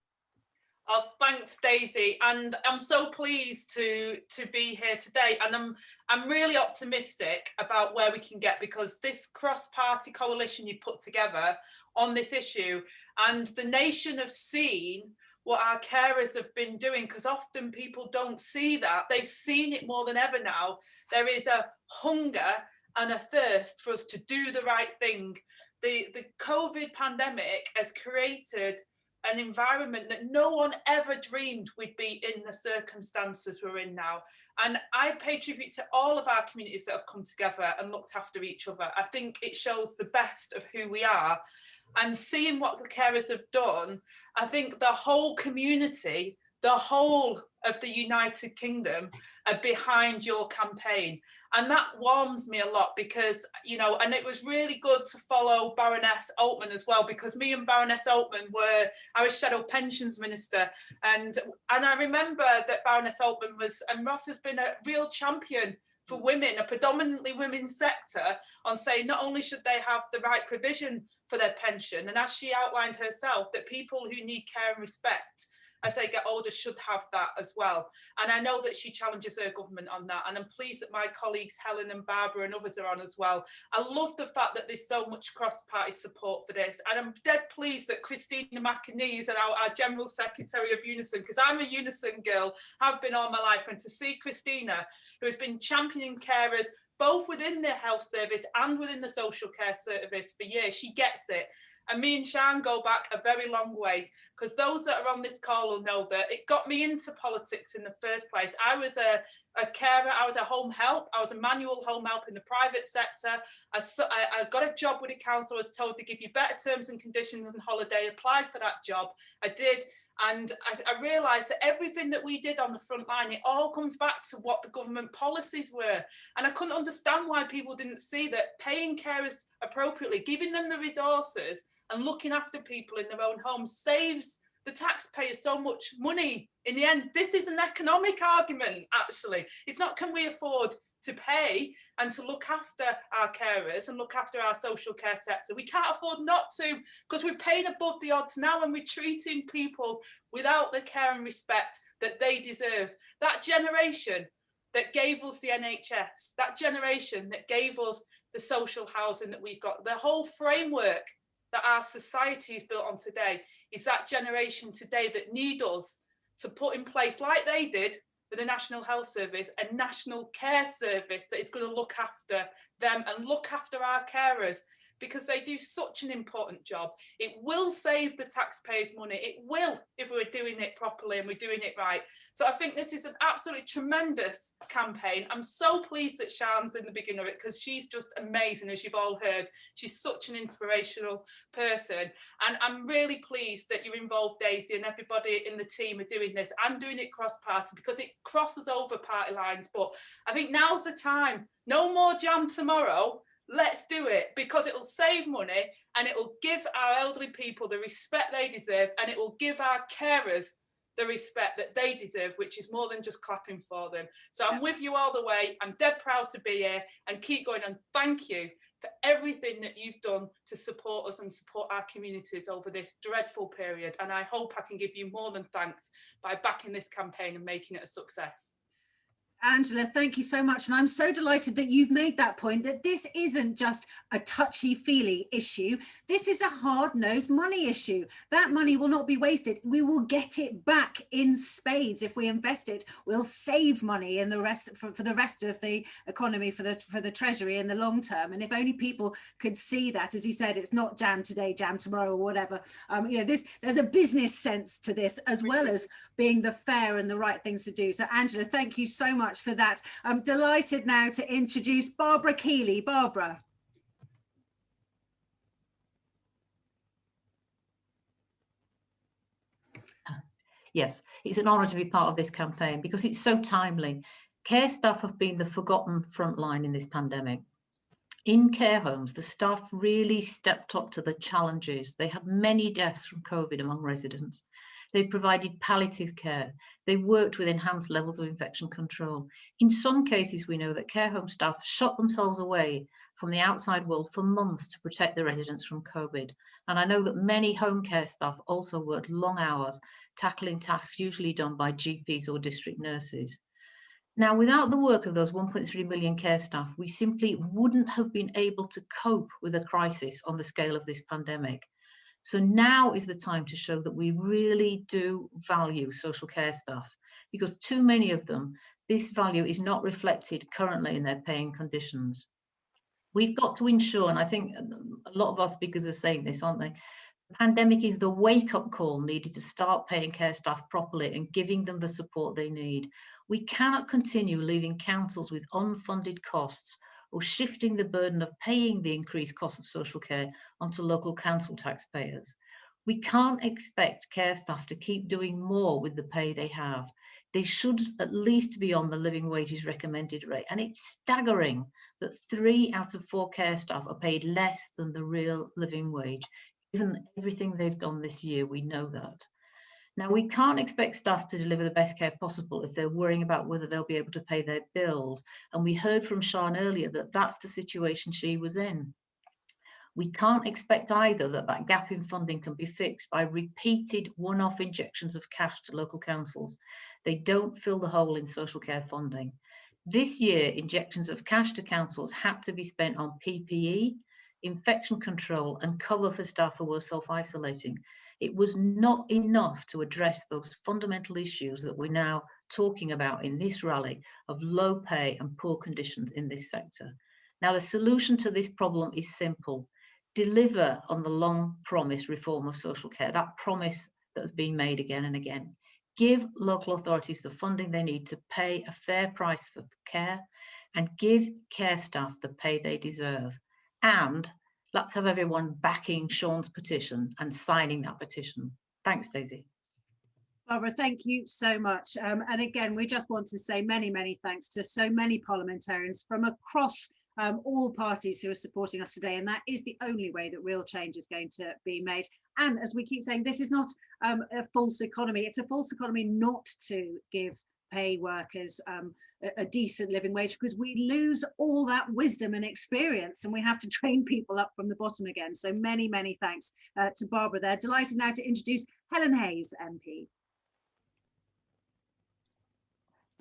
Oh, thanks, Daisy, and I'm so pleased to be here today, and I'm really optimistic about where we can get, because this cross-party coalition you put together on this issue, and the nation have seen what our carers have been doing, because often people don't see that. They've seen it more than ever now. There is a hunger and a thirst for us to do the right thing. The COVID pandemic has created an environment that no one ever dreamed we'd be in the circumstances we're in now. And I pay tribute to all of our communities that have come together and looked after each other. I think it shows the best of who we are. And seeing what the carers have done, I think the whole community, the whole of the United Kingdom are behind your campaign. And that warms me a lot, because, you know, and it was really good to follow Baroness Altman as well, because me and Baroness Altman I was Shadow Pensions Minister. And I remember that Baroness Altman and Ross has been a real champion for women, a predominantly women's sector, on saying not only should they have the right provision for their pension, and as she outlined herself, that people who need care and respect as they get older should have that as well. And I know that she challenges her government on that, and I'm pleased that my colleagues Helen and Barbara and others are on as well. I love the fact that there's so much cross-party support for this, and I'm dead pleased that Christina McAnee is our General Secretary of Unison, because I'm a Unison girl, have been all my life, and to see Christina, who has been championing carers both within the health service and within the social care service for years, she gets it. And me and Sian go back a very long way, because those that are on this call will know that it got me into politics in the first place. I was a carer, I was a home help, I was a manual home help in the private sector. I got a job with the council. I was told to give you better terms and conditions and holiday, applied for that job. I did. And I realised that everything that we did on the front line, it all comes back to what the government policies were. And I couldn't understand why people didn't see that paying carers appropriately, giving them the resources and looking after people in their own homes saves the taxpayer so much money. In the end, this is an economic argument, actually. It's not, can we afford to pay and to look after our carers and look after our social care sector? We can't afford not to, because we're paying above the odds now, and we're treating people without the care and respect that they deserve. That generation that gave us the NHS, that generation that gave us the social housing that we've got, the whole framework that our society is built on today, is that generation today that need us to put in place, like they did with the National Health Service, a national care service that is going to look after them and look after our carers, because they do such an important job. It will save the taxpayers money. It will, if we're doing it properly and we're doing it right. So I think this is an absolutely tremendous campaign. I'm so pleased that Sian's in the beginning of it, because she's just amazing, as you've all heard. She's such an inspirational person. And I'm really pleased that you're involved, Daisy, and everybody in the team are doing this and doing it cross-party, because it crosses over party lines. But I think now's the time. No more jam tomorrow. let's do it, because it'll save money and it will give our elderly people the respect they deserve, and it will give our carers the respect that they deserve, which is more than just clapping for them. So I'm with you all the way. I'm dead proud to be here, and keep going. And thank you for everything that you've done to support us and support our communities over this dreadful period. And I hope I can give you more than thanks by backing this campaign and making it a success. Angela, thank you so much. And I'm so delighted that you've made that point, that this isn't just a touchy-feely issue. This is a hard-nosed money issue. That money will not be wasted. We will get it back in spades if we invest it. We'll save money in the rest for the rest of the economy, for the Treasury in the long term. And if only people could see that, as you said, it's not jam today, jam tomorrow, or whatever. You know, there's a business sense to this, as well as being the fair and the right things to do. So Angela, thank you so much for that. I'm delighted now to introduce Barbara Keeley. Barbara. Yes, it's an honour to be part of this campaign because it's so timely. Care staff have been the forgotten frontline in this pandemic. In care homes, the staff really stepped up to the challenges. They had many deaths from COVID among residents. They provided palliative care. They worked with enhanced levels of infection control. In some cases, we know that care home staff shut themselves away from the outside world for months to protect the residents from COVID. And I know that many home care staff also worked long hours, tackling tasks usually done by GPs or district nurses. Now, without the work of those 1.3 million care staff, we simply wouldn't have been able to cope with a crisis on the scale of this pandemic. So now is the time to show that we really do value social care staff, because too many of them, this value is not reflected currently in their paying conditions. We've got to ensure, and I think a lot of our speakers are saying this, aren't they? The pandemic is the wake-up call needed to start paying care staff properly and giving them the support they need. We cannot continue leaving councils with unfunded costs or shifting the burden of paying the increased cost of social care onto local council taxpayers. We can't expect care staff to keep doing more with the pay they have. They should at least be on the living wages recommended rate. And it's staggering that 3 out of 4 care staff are paid less than the real living wage. Given everything they've done this year, we know that. Now, we can't expect staff to deliver the best care possible if they're worrying about whether they'll be able to pay their bills. And we heard from Sian earlier that that's the situation she was in. We can't expect either that that gap in funding can be fixed by repeated one-off injections of cash to local councils. They don't fill the hole in social care funding. This year, injections of cash to councils had to be spent on PPE, infection control, and cover for staff who were self-isolating. It was not enough to address those fundamental issues that we're now talking about in this rally of low pay and poor conditions in this sector. Now, the solution to this problem is simple. Deliver on the long promised reform of social care, that promise that has been made again and again. Give local authorities the funding they need to pay a fair price for care, and give care staff the pay they deserve. And let's have everyone backing Sian's petition and signing that petition. Thanks, Daisy. Barbara, thank you so much. And again, we just want to say many, many thanks to so many parliamentarians from across all parties who are supporting us today. And that is the only way that real change is going to be made. And as we keep saying, this is not a false economy. It's a false economy not to give pay workers a decent living wage, because we lose all that wisdom and experience and we have to train people up from the bottom again. So many, many thanks to Barbara there. Delighted now to introduce Helen Hayes MP.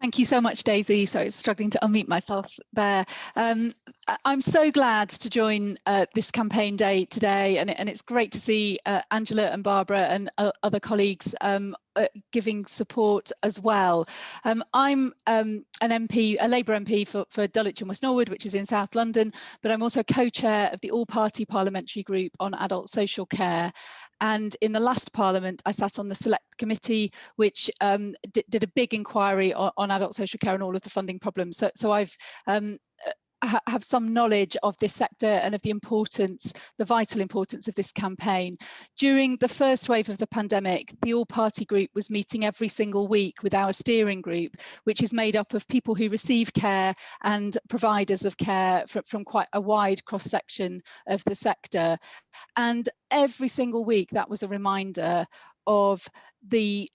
Thank you so much, Daisy. Sorry, struggling to unmute myself there. I'm so glad to join this campaign day today, and it's great to see Angela and Barbara and other colleagues giving support as well. I'm an MP, a Labour MP for Dulwich and West Norwood, which is in South London, but I'm also co-chair of the all-party parliamentary group on adult social care. And in the last Parliament, I sat on the Select Committee, which did a big inquiry on adult social care and all of the funding problems. So I've have some knowledge of this sector and of the importance, the vital importance of this campaign. During the first wave of the pandemic, the all-party group was meeting every single week with our steering group, which is made up of people who receive care and providers of care from quite a wide cross-section of the sector. And every single week, that was a reminder of the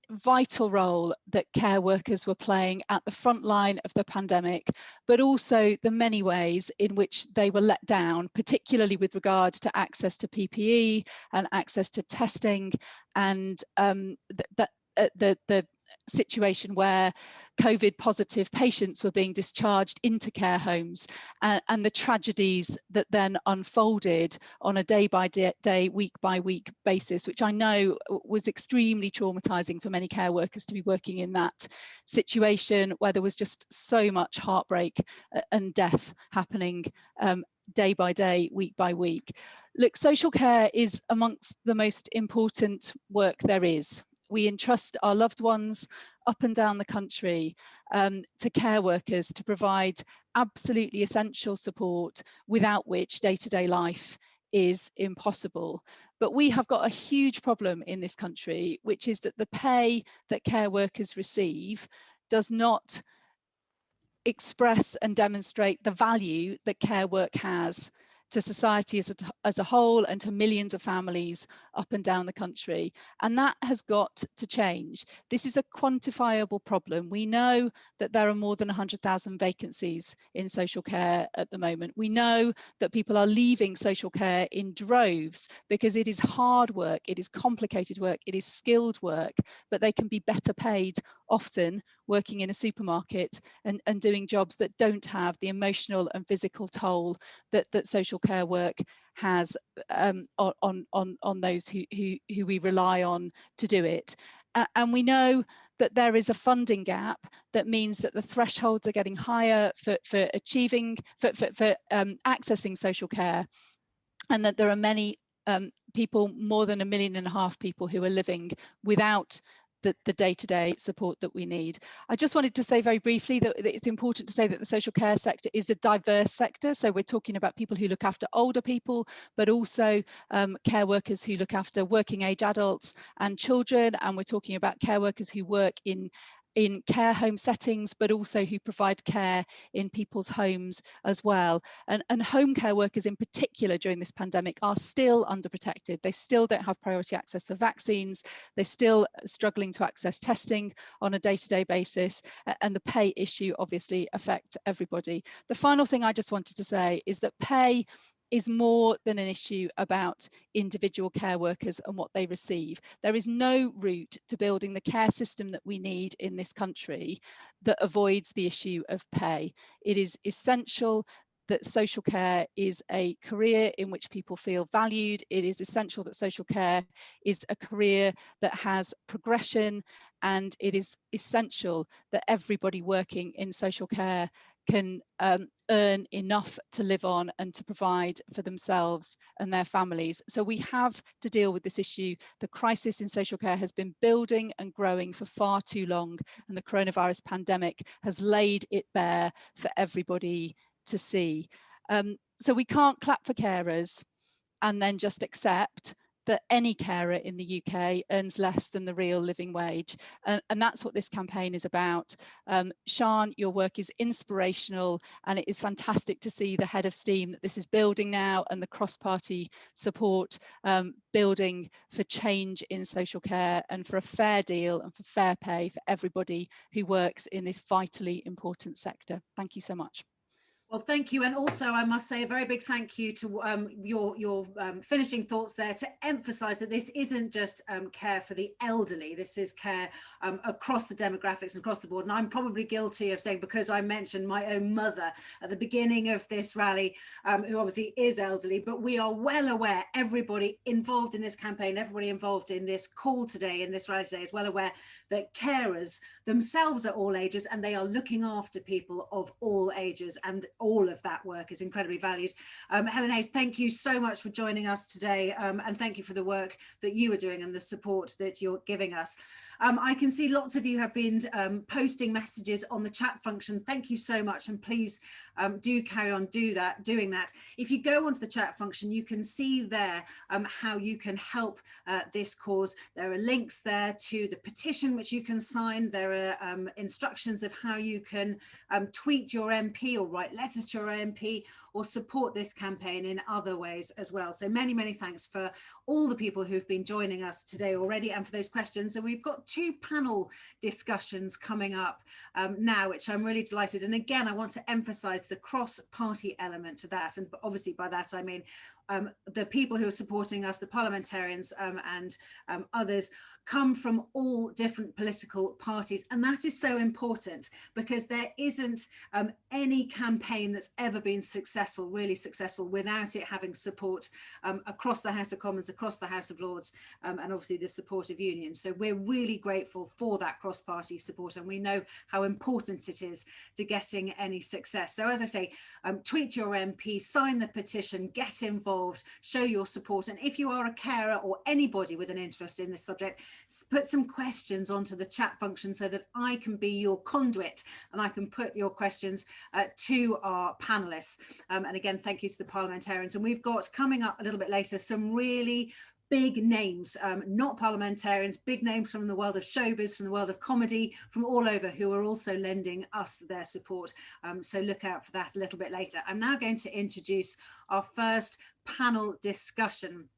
vital role that care workers were playing at the front line of the pandemic, but also the many ways in which they were let down, particularly with regard to access to PPE and access to testing, and the situation where COVID positive patients were being discharged into care homes, and the tragedies that then unfolded on a day by day, week by week basis, which I know was extremely traumatizing for many care workers to be working in that situation where there was just so much heartbreak and death happening day by day, week by week. Look, social care is amongst the most important work there is. We entrust our loved ones up and down the country to care workers to provide absolutely essential support, without which day-to-day life is impossible. But we have got a huge problem in this country, which is that the pay that care workers receive does not express and demonstrate the value that care work has to society as a whole and to millions of families up and down the country. And that has got to change. This is a quantifiable problem. We know that there are more than 100,000 vacancies in social care at the moment. We know that people are leaving social care in droves because it is hard work, it is complicated work, it is skilled work, but they can be better paid often working in a supermarket and doing jobs that don't have the emotional and physical toll that social care work has on those who we rely on to do it. And we know that there is a funding gap that means that the thresholds are getting higher for accessing social care, and that there are many people, more than 1.5 million people, who are living without the day-to-day support that we need. I just wanted to say very briefly that it's important to say that the social care sector is a diverse sector. So we're talking about people who look after older people, but also care workers who look after working age adults and children. And we're talking about care workers who work in care home settings, but also who provide care in people's homes as well. And home care workers in particular during this pandemic are still underprotected. They still don't have priority access for vaccines. They're still struggling to access testing on a day-to-day basis. And the pay issue obviously affects everybody. The final thing I just wanted to say is that pay is more than an issue about individual care workers and what they receive. There is no route to building the care system that we need in this country that avoids the issue of pay. It is essential that social care is a career in which people feel valued. It is essential that social care is a career that has progression, and it is essential that everybody working in social care can earn enough to live on and to provide for themselves and their families. So we have to deal with this issue. The crisis in social care has been building and growing for far too long, and the coronavirus pandemic has laid it bare for everybody to see. So we can't clap for carers and then just accept that any carer in the UK earns less than the real living wage. And that's what this campaign is about. Sian, your work is inspirational, and it is fantastic to see the head of STEAM that this is building now, and the cross-party support building for change in social care and for a fair deal and for fair pay for everybody who works in this vitally important sector. Thank you so much. Well, thank you. And also, I must say a very big thank you to your finishing thoughts there, to emphasise that this isn't just care for the elderly. This is care across the demographics and across the board. And I'm probably guilty of saying, because I mentioned my own mother at the beginning of this rally, who obviously is elderly, but we are well aware, everybody involved in this campaign, everybody involved in this call today, in this rally today, is well aware that carers themselves are all ages, and they are looking after people of all ages, and all of that work is incredibly valued. Helen Hayes, thank you so much for joining us today, and thank you for the work that you are doing and the support that you're giving us. I can see lots of you have been posting messages on the chat function. Thank you so much, and please do carry on doing that. If you go onto the chat function, you can see there how you can help this cause. There are links there to the petition which you can sign. There are instructions of how you can tweet your MP or write letters to your MP or support this campaign in other ways as well. So many, many thanks for all the people who've been joining us today already and for those questions. And we've got 2 panel discussions coming up now, which I'm really delighted. And again, I want to emphasize the cross-party element to that. And obviously by that, I mean the people who are supporting us, the parliamentarians and others, come from all different political parties. And that is so important because there isn't any campaign that's ever been successful, really successful, without it having support across the House of Commons, across the House of Lords, and obviously the support of unions. So we're really grateful for that cross-party support, and we know how important it is to getting any success. So as I say, tweet your MP, sign the petition, get involved, show your support. And if you are a carer or anybody with an interest in this subject, put some questions onto the chat function so that I can be your conduit and I can put your questions to our panelists. And again, thank you to the parliamentarians. And we've got coming up a little bit later some really big names, not parliamentarians, big names from the world of showbiz, from the world of comedy, from all over, who are also lending us their support. So look out for that a little bit later. I'm now going to introduce our first panel discussion.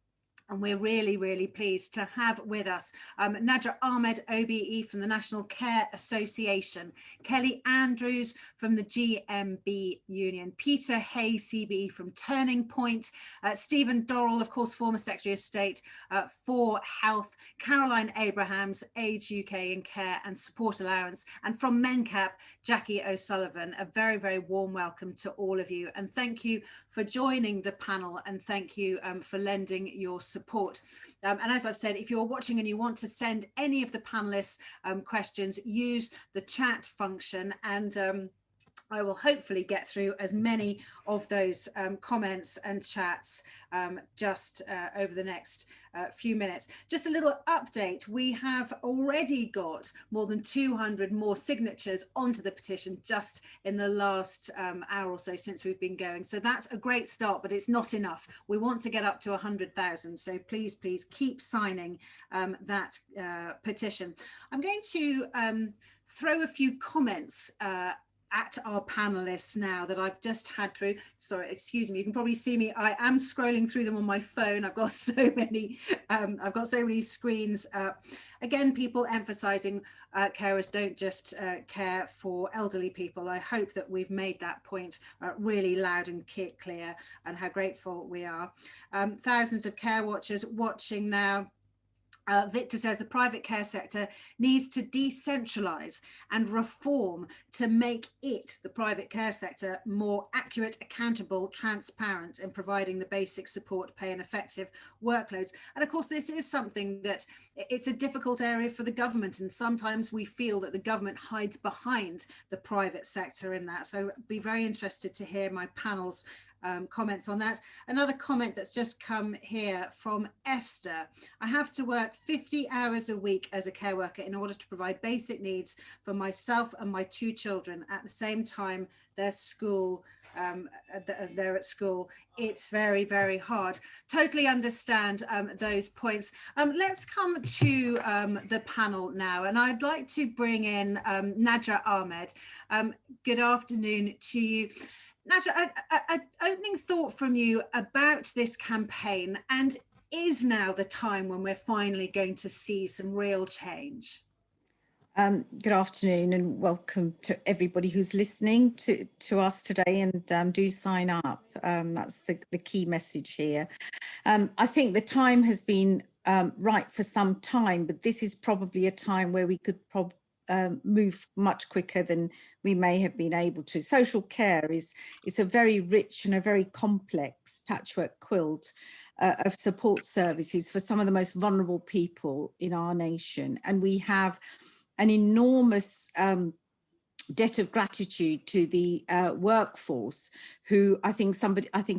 And we're really, really pleased to have with us Nadra Ahmed, OBE from the National Care Association, Kelly Andrews from the GMB Union, Peter Hay, CBE from Turning Point, Stephen Dorrell, of course, former Secretary of State for Health, Caroline Abrahams, Age UK and Care and Support Allowance, and from MENCAP, Jackie O'Sullivan. A very, very warm welcome to all of you. And thank you for joining the panel, and thank you for lending your support. And as I've said, if you're watching and you want to send any of the panelists questions, use the chat function, and I will hopefully get through as many of those comments and chats just over the next few minutes. Just a little update. We have already got more than 200 more signatures onto the petition just in the last hour or so since we've been going. So that's a great start, but it's not enough. We want to get up to 100,000. So please, please keep signing that petition. I'm going to throw a few comments at our panelists now that I've just had through. Sorry, excuse me, you can probably see me. I am scrolling through them on my phone. I've got so many screens. Again, people emphasizing carers don't just care for elderly people. I hope that we've made that point really loud and clear, and how grateful we are. Thousands of care watchers watching now. Victor says the private care sector needs to decentralise and reform to make it, the private care sector, more accurate, accountable, transparent in providing the basic support, pay and effective workloads. And of course, this is something that it's a difficult area for the government, and sometimes we feel that the government hides behind the private sector in that. So be very interested to hear my panel's comments on that. Another comment that's just come here from Esther. I have to work 50 hours a week as a care worker in order to provide basic needs for myself and my 2 children. At the same time, they're at school. It's very, very hard. Totally understand those points. Let's come to the panel now, and I'd like to bring in Nadra Ahmed. Good afternoon to you. Nadra, an opening thought from you about this campaign, and is now the time when we're finally going to see some real change? Good afternoon and welcome to everybody who's listening to us today, and do sign up. That's the key message here. I think the time has been right for some time, but this is probably a time where we could move much quicker than we may have been able to. Social care it's a very rich and a very complex patchwork quilt of support services for some of the most vulnerable people in our nation. And we have an enormous debt of gratitude to the workforce, who I think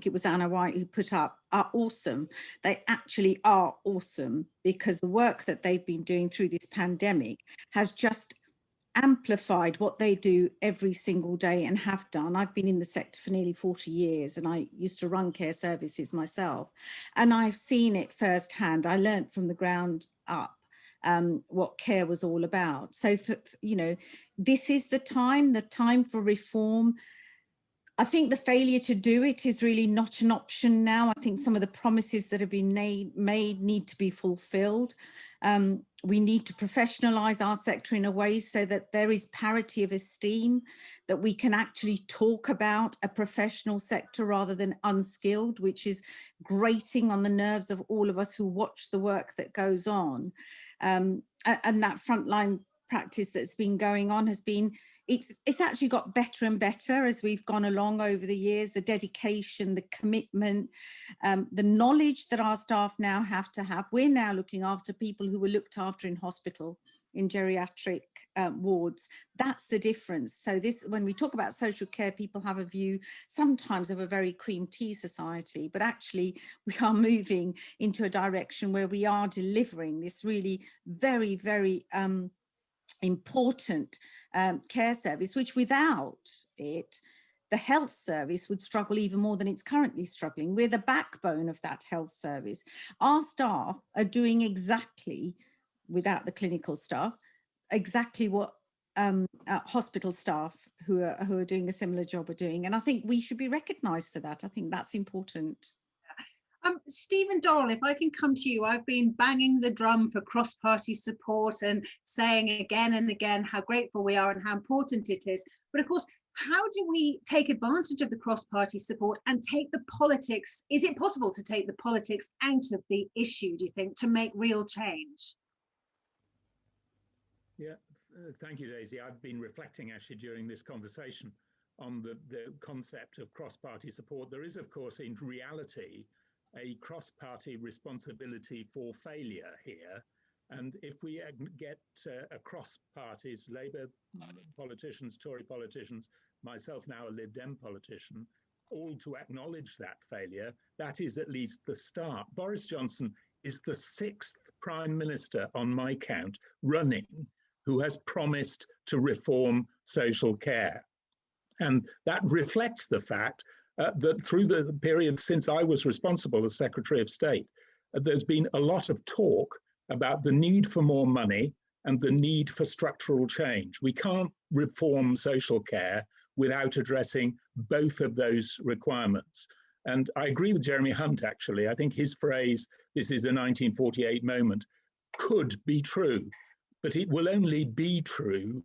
it was Anna White who put up, are awesome. They actually are awesome, because the work that they've been doing through this pandemic has just amplified what they do every single day and have done. I've been in the sector for nearly 40 years, and I used to run care services myself, and I've seen it firsthand. I learned from the ground up what care was all about. So this is the time for reform. I think the failure to do it is really not an option now. I think some of the promises that have been made need to be fulfilled. We need to professionalise our sector in a way so that there is parity of esteem, that we can actually talk about a professional sector rather than unskilled, which is grating on the nerves of all of us who watch the work that goes on. And that frontline practice that's been going on has been, it's actually got better and better as we've gone along over the years. The dedication, the commitment, the knowledge that our staff now have to have. We're now looking after people who were looked after in hospital, in geriatric wards. That's the difference. So when we talk about social care, people have a view sometimes of a very cream tea society, but actually we are moving into a direction where we are delivering this really very, very important care service, which without it, the health service would struggle even more than it's currently struggling. We're the backbone of that health service. Our staff are doing exactly, without the clinical staff, exactly what hospital staff who are doing a similar job are doing. And I think we should be recognised for that. I think that's important. Stephen Dorrell, if I can come to you, I've been banging the drum for cross-party support and saying again and again how grateful we are and how important it is. But of course, how do we take advantage of the cross-party support and take the politics? Is it possible to take the politics out of the issue, do you think, to make real change? Yeah, thank you, Daisy. I've been reflecting actually during this conversation on the concept of cross-party support. There is, of course, in reality, a cross-party responsibility for failure here. And if we get across parties, Labour politicians, Tory politicians, myself now a Lib Dem politician, all to acknowledge that failure, that is at least the start. Boris Johnson is the 6th Prime Minister on my count running who has promised to reform social care. And that reflects the fact that through the period since I was responsible as Secretary of State, there's been a lot of talk about the need for more money and the need for structural change. We can't reform social care without addressing both of those requirements. And I agree with Jeremy Hunt, actually. I think his phrase, "this is a 1948 moment," could be true, but it will only be true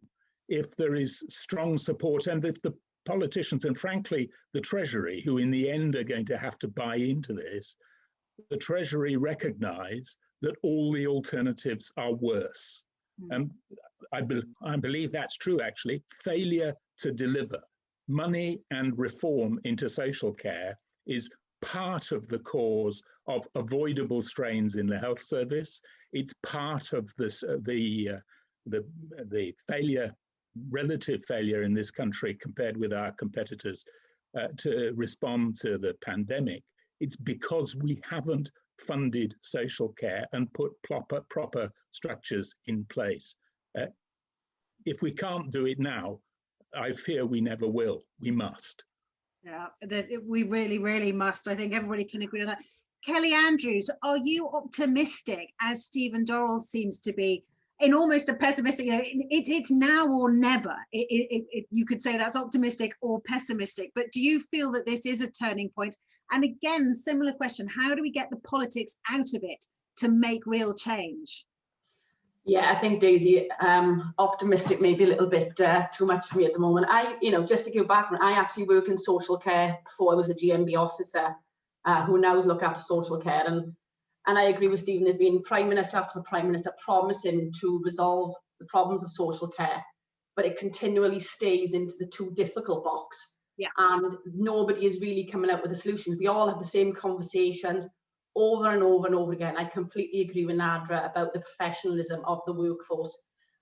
if there is strong support and if the politicians and frankly the Treasury, who in the end are going to have to buy into this, the Treasury recognise that all the alternatives are worse. And I believe that's true, actually. Failure to deliver money and reform into social care is part of the cause of avoidable strains in the health service. It's part of this, the failure, relative failure in this country compared with our competitors to respond to the pandemic. It's because we haven't funded social care and put proper structures in place. If we can't do it now, I fear we never will. We must. Yeah, we really, really must. I think everybody can agree on that. Kelly Andrews, are you optimistic, as Stephen Dorrell seems to be, in almost a pessimistic, it's now or never? You could say that's optimistic or pessimistic, but do you feel that this is a turning point? And again, similar question, how do we get the politics out of it to make real change? Yeah, I think, Daisy, optimistic maybe a little bit too much for me at the moment. Just to give background, I actually worked in social care before I was a GMB officer, who now look after social care. And I agree with Stephen, there's been Prime Minister after Prime Minister promising to resolve the problems of social care, but it continually stays into the too difficult box. Yeah. And nobody is really coming out with the solutions. We all have the same conversations over and over and over again. I completely agree with Nadra about the professionalism of the workforce.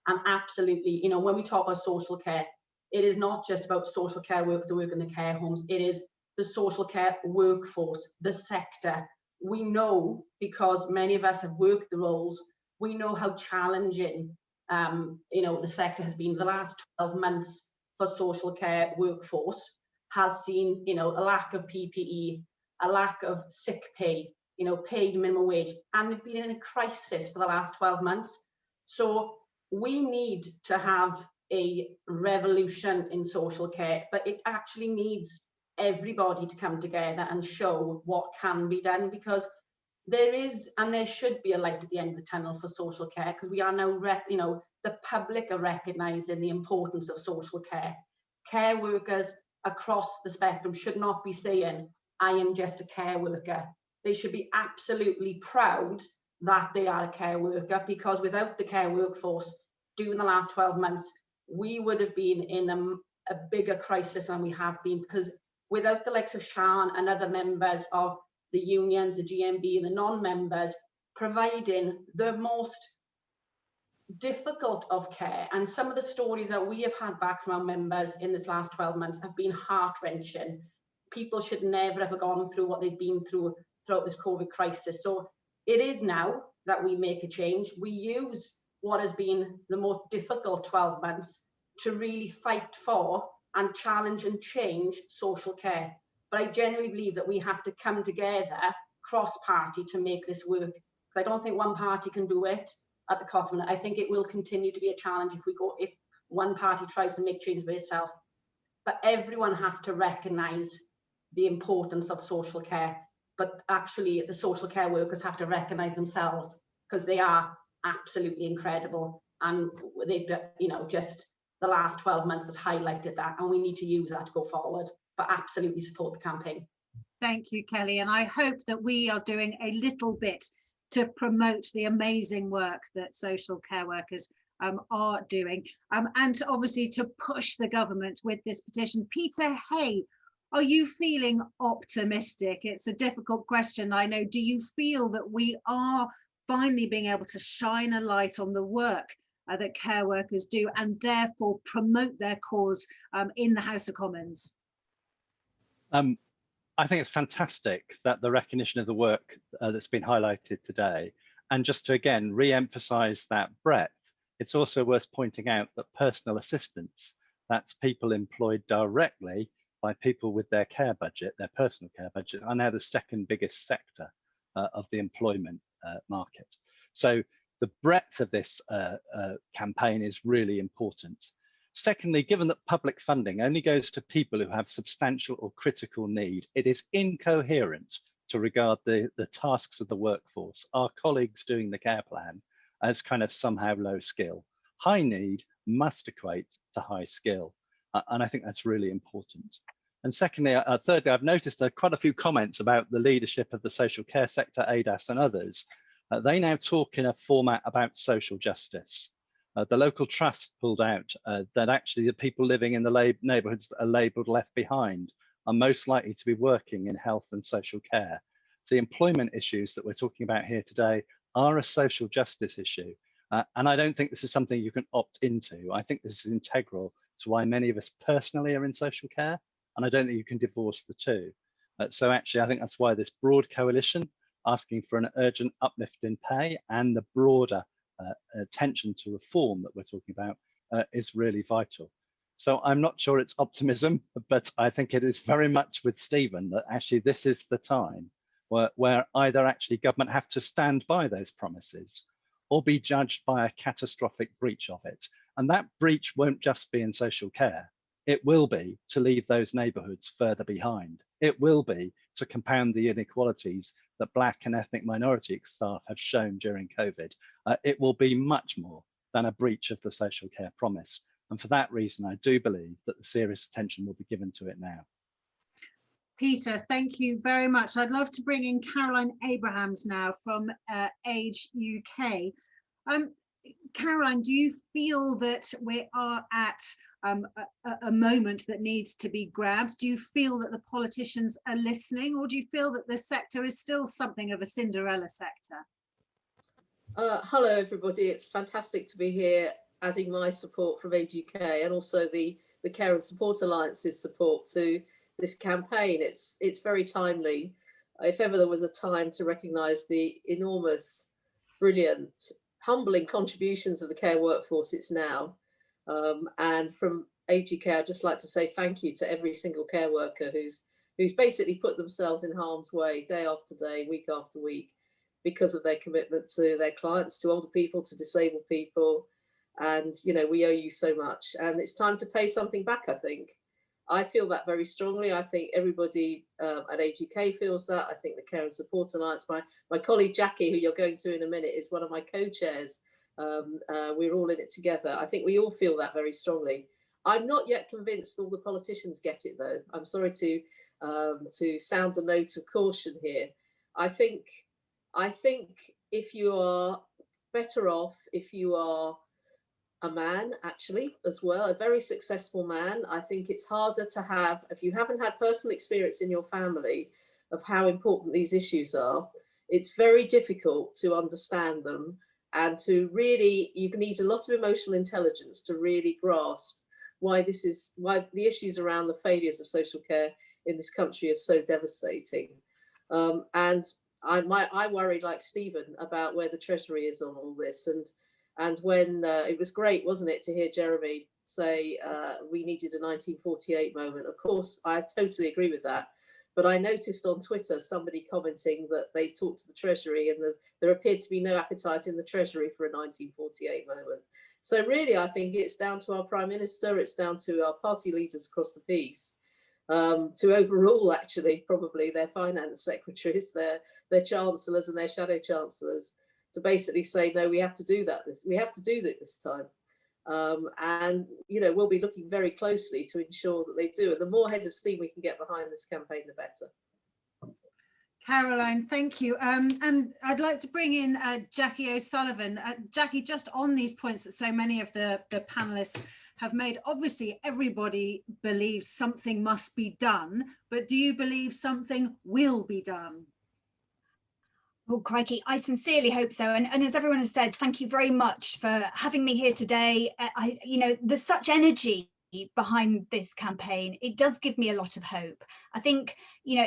And absolutely, when we talk about social care, it is not just about social care workers who work in the care homes, it is the social care workforce, the sector. We know, because many of us have worked the roles, we know how challenging the sector has been. The last 12 months for social care workforce has seen, a lack of PPE, a lack of sick pay, paid minimum wage, and they've been in a crisis for the last 12 months. So we need to have a revolution in social care, but it actually needs everybody to come together and show what can be done, because there is and there should be a light at the end of the tunnel for social care, because we are now, the public are recognising the importance of social care. Care workers across the spectrum should not be saying, I am just a care worker. They should be absolutely proud that they are a care worker, because without the care workforce during the last 12 months, we would have been in a bigger crisis than we have been, because without the likes of Sian and other members of the unions, the GMB and the non-members providing the most difficult of care, and some of the stories that we have had back from our members in this last 12 months have been heart-wrenching. People should never have gone through what they've been through throughout this COVID crisis. So it is now that we make a change. We use what has been the most difficult 12 months to really fight for and challenge and change social care. But I genuinely believe that we have to come together cross-party to make this work. I don't think one party can do it at the cost of it. I think it will continue to be a challenge if one party tries to make changes by itself. But everyone has to recognise the importance of social care. But actually, the social care workers have to recognise themselves, because they are absolutely incredible. And they've, just the last 12 months has highlighted that, and we need to use that to go forward. But absolutely support the campaign. Thank you, Kelly. And I hope that we are doing a little bit to promote the amazing work that social care workers are doing. And obviously to push the government with this petition. Peter Hay, are you feeling optimistic? It's a difficult question, I know. Do you feel that we are finally being able to shine a light on the work that care workers do, and therefore promote their cause in the House of Commons? I think it's fantastic that the recognition of the work that's been highlighted today, and just to again re-emphasize that breadth, it's also worth pointing out that personal assistance, that's people employed directly by people with their care budget, their personal care budget, are now the second biggest sector of the employment market. So the breadth of this campaign is really important. Secondly, given that public funding only goes to people who have substantial or critical need, it is incoherent to regard the tasks of the workforce, our colleagues doing the care plan, as kind of somehow low skill. High need must equate to high skill. And I think that's really important. And secondly, thirdly, I've noticed quite a few comments about the leadership of the social care sector, ADAS and others. They now talk in a format about social justice. The local trust pulled out that actually the people living in the neighbourhoods that are labelled left behind are most likely to be working in health and social care. The employment issues that we're talking about here today are a social justice issue. And I don't think this is something you can opt into. I think this is integral to why many of us personally are in social care. And I don't think you can divorce the two. So actually, I think that's why this broad coalition asking for an urgent uplift in pay and the broader attention to reform that we're talking about is really vital. So I'm not sure it's optimism, but I think it is very much with Stephen that actually this is the time where either actually government have to stand by those promises or be judged by a catastrophic breach of it. And that breach won't just be in social care. It will be to leave those neighbourhoods further behind. It will be to compound the inequalities that Black and ethnic minority staff have shown during COVID. It will be much more than a breach of the social care promise. And for that reason, I do believe that the serious attention will be given to it now. Peter, thank you very much. I'd love to bring in Caroline Abrahams now from Age UK. Caroline, do you feel that we are at a moment that needs to be grabbed? Do you feel that the politicians are listening, or do you feel that the sector is still something of a Cinderella sector? Hello, everybody. It's fantastic to be here. adding my support from Age UK and also the Care and Support Alliance's support to this campaign. It's very timely. If ever there was a time to recognise the enormous, brilliant, humbling contributions of the care workforce, it's now. And from Age UK, I'd just like to say thank you to every single care worker who's basically put themselves in harm's way day after day, week after week, because of their commitment to their clients, to older people, to disabled people. And, you know, we owe you so much. And it's time to pay something back, I think. I feel that very strongly. I think everybody at Age UK feels that. I think the Care and Support Alliance, my colleague Jackie, who you're going to in a minute, is one of my co-chairs. We're all in it together. I think we all feel that very strongly. I'm not yet convinced all the politicians get it, though. I'm sorry to sound a note of caution here. I think if you are better off, if you are a man, actually, as well, a very successful man, I think it's harder to have, if you haven't had personal experience in your family of how important these issues are, it's very difficult to understand them and to really, you need a lot of emotional intelligence to really grasp why the issues around the failures of social care in this country are so devastating. And I worry, like Stephen, about where the Treasury is on all this. And when it was great, wasn't it, to hear Jeremy say we needed a 1948 moment. Of course, I totally agree with that. But I noticed on Twitter somebody commenting that they talked to the Treasury and there appeared to be no appetite in the Treasury for a 1948 moment. So really, I think it's down to our Prime Minister, it's down to our party leaders across the piece to overrule, actually, probably their finance secretaries, their chancellors and their shadow chancellors, to basically say, no, we have to do that. We have to do that this time. And, you know, we'll be looking very closely to ensure that they do. And the more head of steam we can get behind this campaign, the better. Caroline, thank you. And I'd like to bring in Jackie O'Sullivan. Jackie, just on these points that so many of the panelists have made, obviously everybody believes something must be done, but do you believe something will be done? Oh, crikey, I sincerely hope so. And as everyone has said, thank you very much for having me here today. You know, there's such energy behind this campaign. It does give me a lot of hope. I think, you know,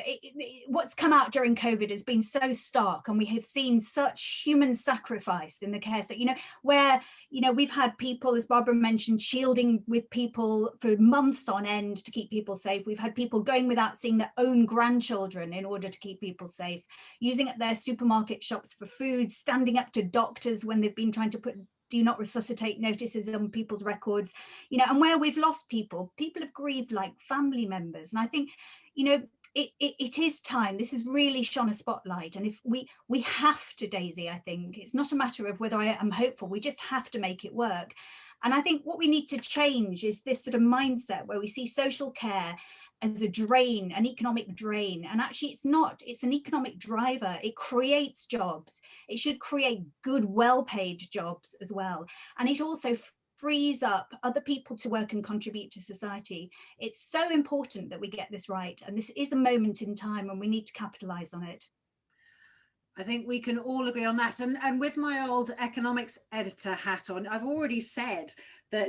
what's come out during COVID has been so stark, and we have seen such human sacrifice in the care sector, you know, where, you know, we've had people, as Barbara mentioned, shielding with people for months on end to keep people safe. We've had people going without seeing their own grandchildren in order to keep people safe, using their supermarket shops for food, standing up to doctors when they've been trying to put do not resuscitate notices on people's records, you know, and where we've lost people have grieved like family members. And I think, you know, it is time. This has really shone a spotlight. And if we have to, Daisy, I think it's not a matter of whether I am hopeful, we just have to make it work. And I think what we need to change is this sort of mindset where we see social care as a drain, an economic drain. And actually it's not, it's an economic driver. It creates jobs. It should create good, well-paid jobs as well. And it also frees up other people to work and contribute to society. It's so important that we get this right. And this is a moment in time when we need to capitalize on it. I think we can all agree on that. And with my old economics editor hat on, I've already said that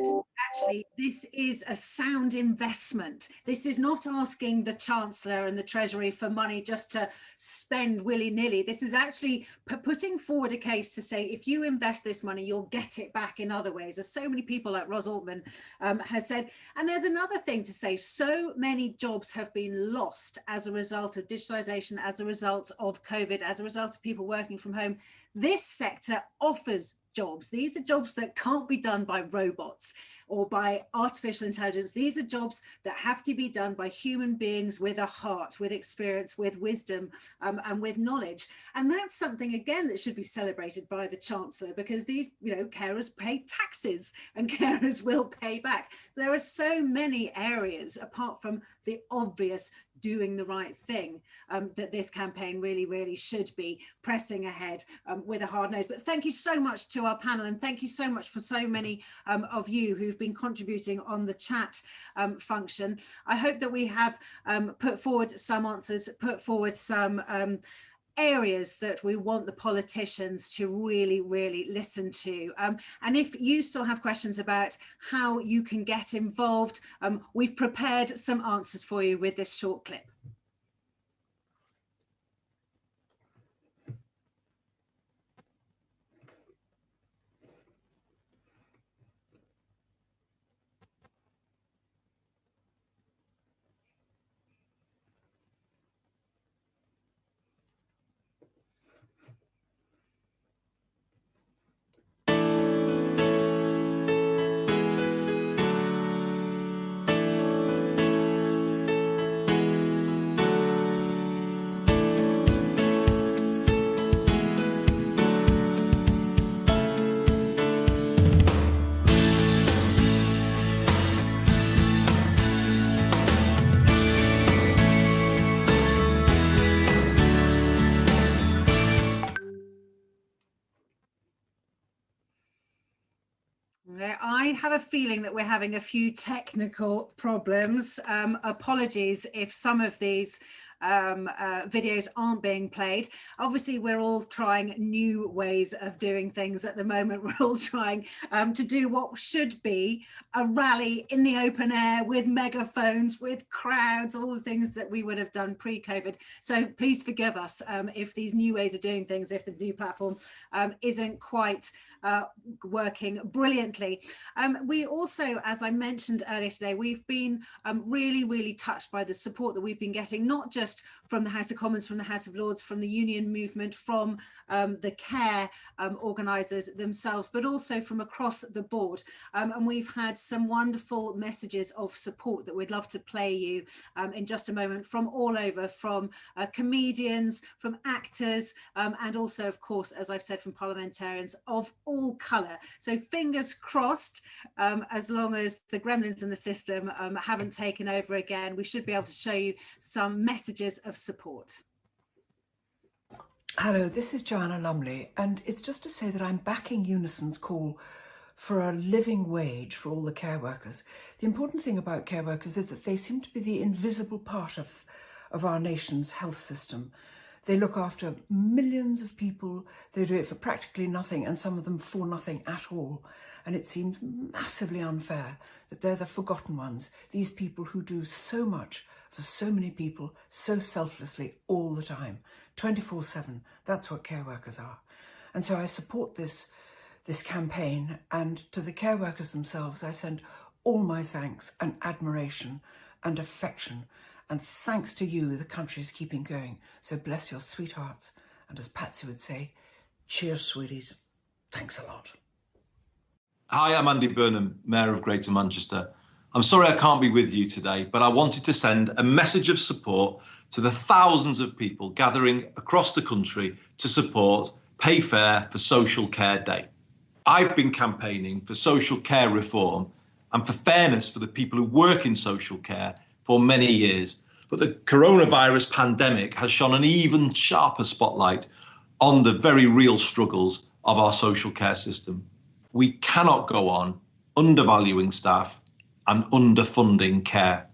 actually this is a sound investment. This is not asking the Chancellor and the Treasury for money just to spend willy-nilly. This is actually putting forward a case to say, if you invest this money, you'll get it back in other ways, as so many people like Ros Altman has said. And there's another thing to say, so many jobs have been lost as a result of digitalization, as a result of COVID, as a result of people working from home. This sector offers jobs. These are jobs that can't be done by robots or by artificial intelligence. These are jobs that have to be done by human beings with a heart, with experience, with wisdom, and with knowledge. And that's something, again, that should be celebrated by the Chancellor, because these, you know, carers pay taxes and carers will pay back. So there are so many areas, apart from the obvious doing the right thing, that this campaign really should be pressing ahead with a hard nose. But thank you so much to our panel, and thank you so much for so many of you who've been contributing on the chat function. I hope that we have put forward some answers, put forward some areas that we want the politicians to really listen to. And if you still have questions about how you can get involved, we've prepared some answers for you with this short clip. I have a feeling that we're having a few technical problems. Apologies if some of these videos aren't being played. Obviously, we're all trying new ways of doing things at the moment. We're all trying to do what should be a rally in the open air with megaphones, with crowds, all the things that we would have done pre-COVID. So please forgive us if these new ways of doing things, if the new platform isn't quite working brilliantly. We also, as I mentioned earlier today, we've been really touched by the support that we've been getting, not just from the House of Commons, from the House of Lords, from the union movement, from the care organisers themselves, but also from across the board. And we've had some wonderful messages of support that we'd love to play you in just a moment, from all over, from comedians, from actors, and also, of course, as I've said, from parliamentarians of all colour. So fingers crossed, as long as the gremlins in the system haven't taken over again, we should be able to show you some messages of support. Hello, this is Joanna Lumley, and it's just to say that I'm backing Unison's call for a living wage for all the care workers. The important thing about care workers is that they seem to be the invisible part of our nation's health system. They look after millions of people, they do it for practically nothing, and some of them for nothing at all. And it seems massively unfair that they're the forgotten ones, these people who do so much for so many people, so selflessly all the time, 24/7. That's what care workers are. And so I support this campaign, and to the care workers themselves, I send all my thanks and admiration and affection. And thanks to you, the country's keeping going. So bless your sweethearts. And as Patsy would say, cheers, sweeties. Thanks a lot. Hi, I'm Dny Burnham, Mayor of Greater Manchester. I'm sorry I can't be with you today, but I wanted to send a message of support to the thousands of people gathering across the country to support Pay Fair for Social Care Day. I've been campaigning for social care reform and for fairness for the people who work in social care for many years, but the coronavirus pandemic has shone an even sharper spotlight on the very real struggles of our social care system. We cannot go on undervaluing staff and underfunding care.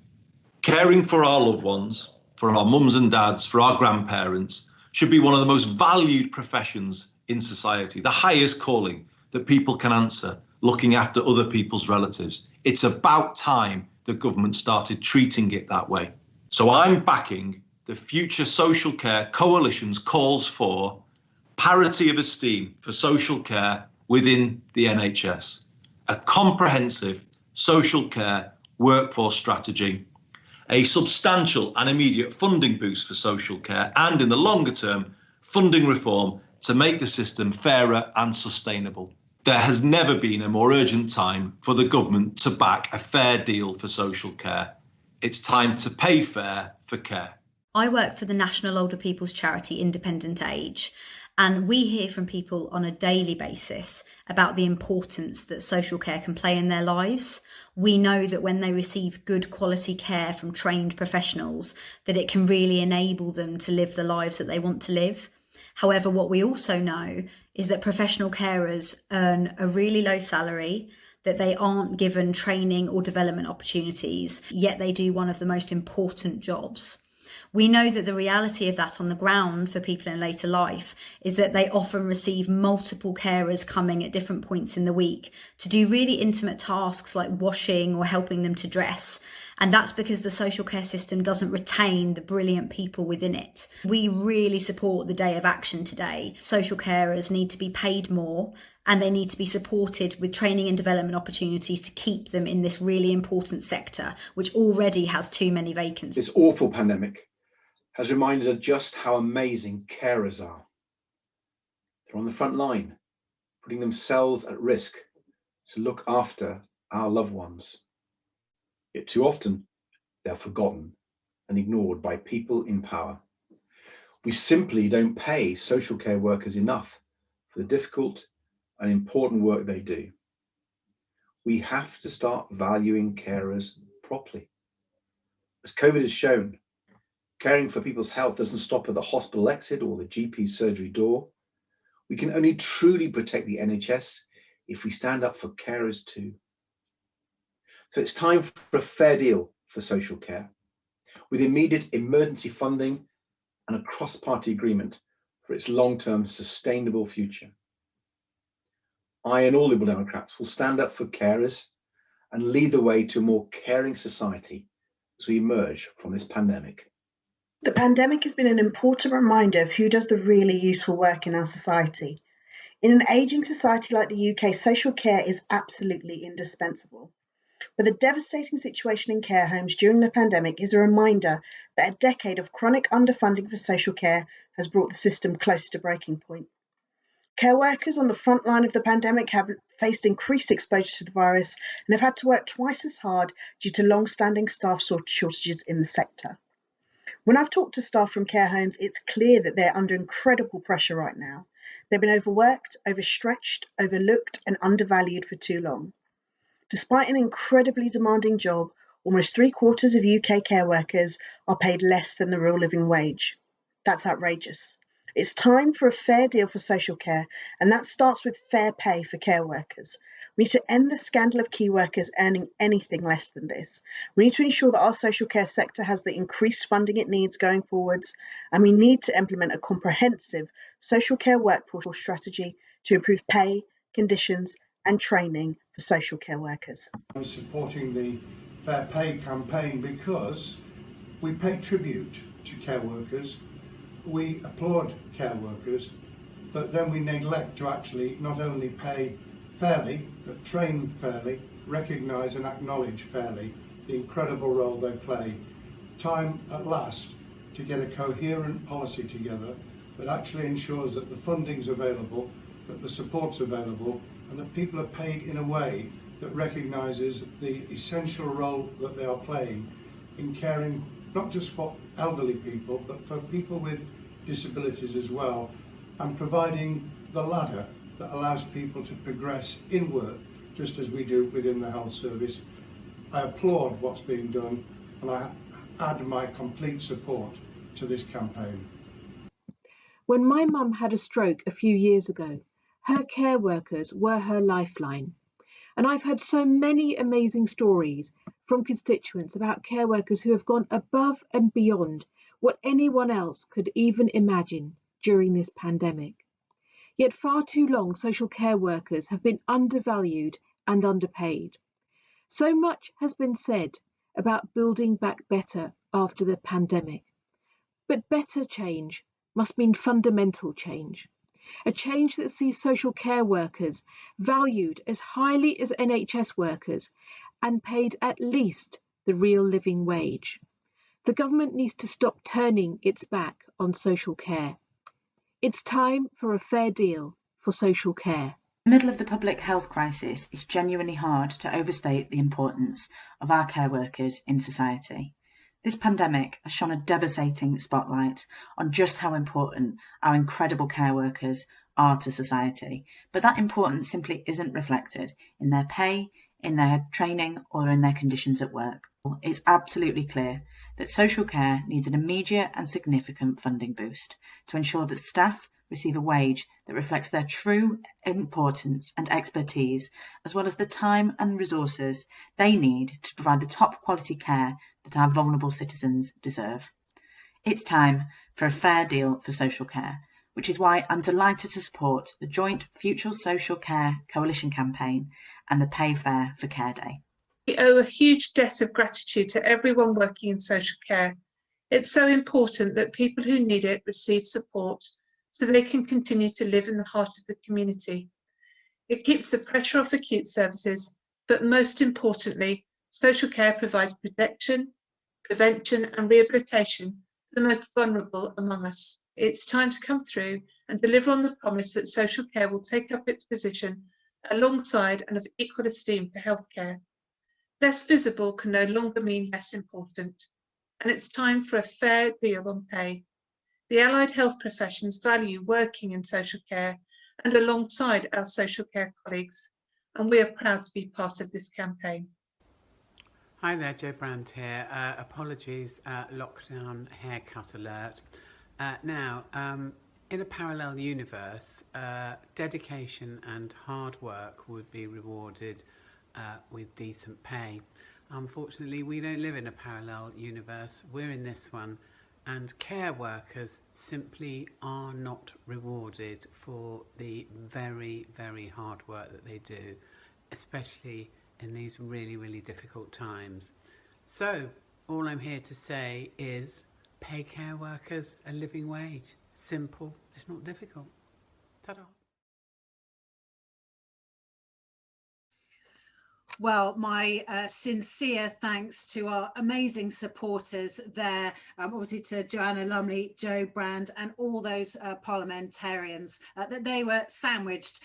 Caring for our loved ones, for our mums and dads, for our grandparents, should be one of the most valued professions in society, the highest calling that people can answer, looking after other people's relatives. It's about time the government started treating it that way. So I'm backing the Future Social Care Coalition's calls for parity of esteem for social care within the NHS, a comprehensive social care workforce strategy, a substantial and immediate funding boost for social care, and in the longer term, funding reform to make the system fairer and sustainable. There has never been a more urgent time for the government to back a fair deal for social care. It's time to pay fair for care. I work for the national older people's charity Independent Age, and we hear from people on a daily basis about the importance that social care can play in their lives. We know that when they receive good quality care from trained professionals, that it can really enable them to live the lives that they want to live. However, what we also know is that professional carers earn a really low salary, that they aren't given training or development opportunities, yet they do one of the most important jobs. We know that the reality of that on the ground for people in later life is that they often receive multiple carers coming at different points in the week to do really intimate tasks like washing or helping them to dress. And that's because the social care system doesn't retain the brilliant people within it. We really support the Day of Action today. Social carers need to be paid more, and they need to be supported with training and development opportunities to keep them in this really important sector, which already has too many vacancies. This awful pandemic has reminded us just how amazing carers are. They're on the front line, putting themselves at risk to look after our loved ones. Yet too often, they are forgotten and ignored by people in power. We simply don't pay social care workers enough for the difficult and important work they do. We have to start valuing carers properly. As COVID has shown, caring for people's health doesn't stop at the hospital exit or the GP surgery door. We can only truly protect the NHS if we stand up for carers too. So it's time for a fair deal for social care, with immediate emergency funding and a cross-party agreement for its long-term sustainable future. I and all Liberal Democrats will stand up for carers and lead the way to a more caring society as we emerge from this pandemic. The pandemic has been an important reminder of who does the really useful work in our society. In an ageing society like the UK, social care is absolutely indispensable. But the devastating situation in care homes during the pandemic is a reminder that a decade of chronic underfunding for social care has brought the system close to breaking point. Care workers on the front line of the pandemic have faced increased exposure to the virus and have had to work twice as hard due to long-standing staff shortages in the sector. When I've talked to staff from care homes, it's clear that they're under incredible pressure right now. They've been overworked, overstretched, overlooked, and undervalued for too long. Despite an incredibly demanding job, almost 3/4 of UK care workers are paid less than the real living wage. That's outrageous. It's time for a fair deal for social care, and that starts with fair pay for care workers. We need to end the scandal of key workers earning anything less than this. We need to ensure that our social care sector has the increased funding it needs going forwards, and we need to implement a comprehensive social care workforce strategy to improve pay, conditions, and training for social care workers. I'm supporting the Fair Pay campaign because we pay tribute to care workers, we applaud care workers, but then we neglect to actually not only pay fairly, but train fairly, recognise and acknowledge fairly the incredible role they play. Time at last to get a coherent policy together that actually ensures that the funding's available, that the support's available, and that people are paid in a way that recognises the essential role that they are playing in caring not just for elderly people, but for people with disabilities as well, and providing the ladder that allows people to progress in work, just as we do within the health service. I applaud what's being done, and I add my complete support to this campaign. When my mum had a stroke a few years ago, her care workers were her lifeline. And I've heard so many amazing stories from constituents about care workers who have gone above and beyond what anyone else could even imagine during this pandemic. Yet far too long, social care workers have been undervalued and underpaid. So much has been said about building back better after the pandemic. But better change must mean fundamental change. A change that sees social care workers valued as highly as NHS workers and paid at least the real living wage. The government needs to stop turning its back on social care. It's time for a fair deal for social care. In the middle of the public health crisis, it's genuinely hard to overstate the importance of our care workers in society. This pandemic has shone a devastating spotlight on just how important our incredible care workers are to society, but that importance simply isn't reflected in their pay, in their training, or in their conditions at work. It's absolutely clear that social care needs an immediate and significant funding boost to ensure that staff receive a wage that reflects their true importance and expertise, as well as the time and resources they need to provide the top quality care that our vulnerable citizens deserve. It's time for a fair deal for social care, which is why I'm delighted to support the joint Future Social Care Coalition campaign and the Pay Fair for Care Day. We owe a huge debt of gratitude to everyone working in social care. It's so important that people who need it receive support so they can continue to live in the heart of the community. It keeps the pressure off acute services, but most importantly, social care provides protection, prevention and rehabilitation to the most vulnerable among us. It's time to come through and deliver on the promise that social care will take up its position alongside and of equal esteem to healthcare. Less visible can no longer mean less important, and it's time for a fair deal on pay. The allied health professions value working in social care and alongside our social care colleagues, and we are proud to be part of this campaign. Hi there, Jo Brand here. Apologies, lockdown haircut alert. In a parallel universe, dedication and hard work would be rewarded with decent pay. Unfortunately, we don't live in a parallel universe. We're in this one, and care workers simply are not rewarded for the very, very hard work that they do, especially in these really, really difficult times. So all I'm here to say is pay care workers a living wage. Simple, it's not difficult. Ta-da. Well, my sincere thanks to our amazing supporters there, obviously to Joanna Lumley, Jo Brand and all those parliamentarians that they were sandwiched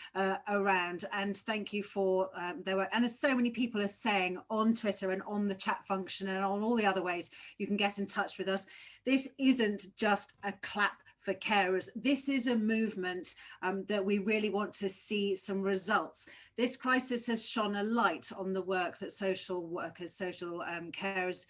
around, and thank you for and as so many people are saying on Twitter and on the chat function and on all the other ways you can get in touch with us. This isn't just a clap for carers. This is a movement that we really want to see some results. This crisis has shone a light on the work that social workers, social carers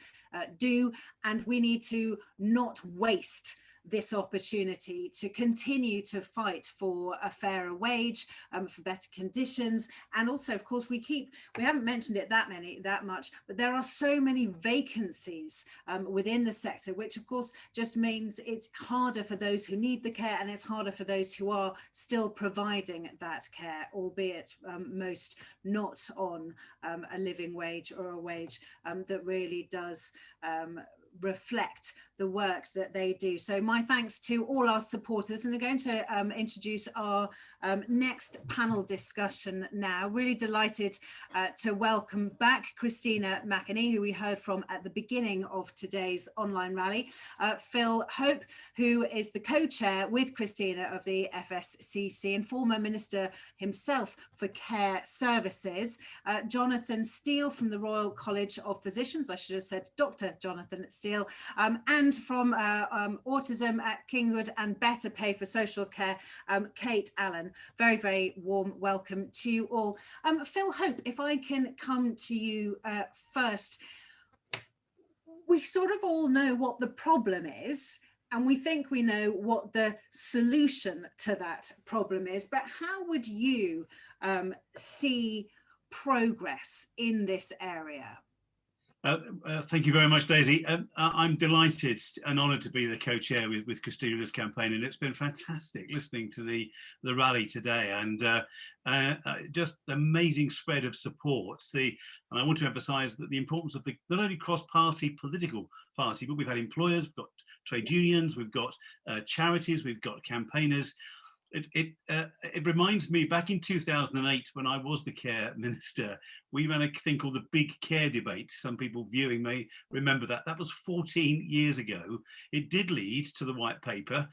do, and we need to not waste this opportunity to continue to fight for a fairer wage, for better conditions. And also, of course, we haven't mentioned it that much, but there are so many vacancies within the sector, which of course just means it's harder for those who need the care, and it's harder for those who are still providing that care, albeit most not on a living wage or a wage that really does reflect the work that they do. So my thanks to all our supporters, and I'm going to introduce our next panel discussion now. Really delighted to welcome back Christina McAnee, who we heard from at the beginning of today's online rally, Phil Hope, who is the co-chair with Christina of the FSCC and former Minister himself for Care Services, Jonathan Steele from the Royal College of Physicians, I should have said Dr. Jonathan Steele, and from Autism at Kingwood and Better Pay for Social Care, Kate Allen. Very, very warm welcome to you all. Phil Hope, if I can come to you first. We sort of all know what the problem is, and we think we know what the solution to that problem is, but how would you see progress in this area? Thank you very much, Daisy. I'm delighted and honoured to be the co-chair with Christina of this campaign, and it's been fantastic listening to the rally today, and just amazing spread of support. And I want to emphasise that the importance of not only cross-party political party, but we've had employers, we've got trade unions, we've got charities, we've got campaigners. It reminds me, back in 2008, when I was the care minister, we ran a thing called the Big Care Debate. Some people viewing may remember that. That was 14 years ago. It did lead to the white paper,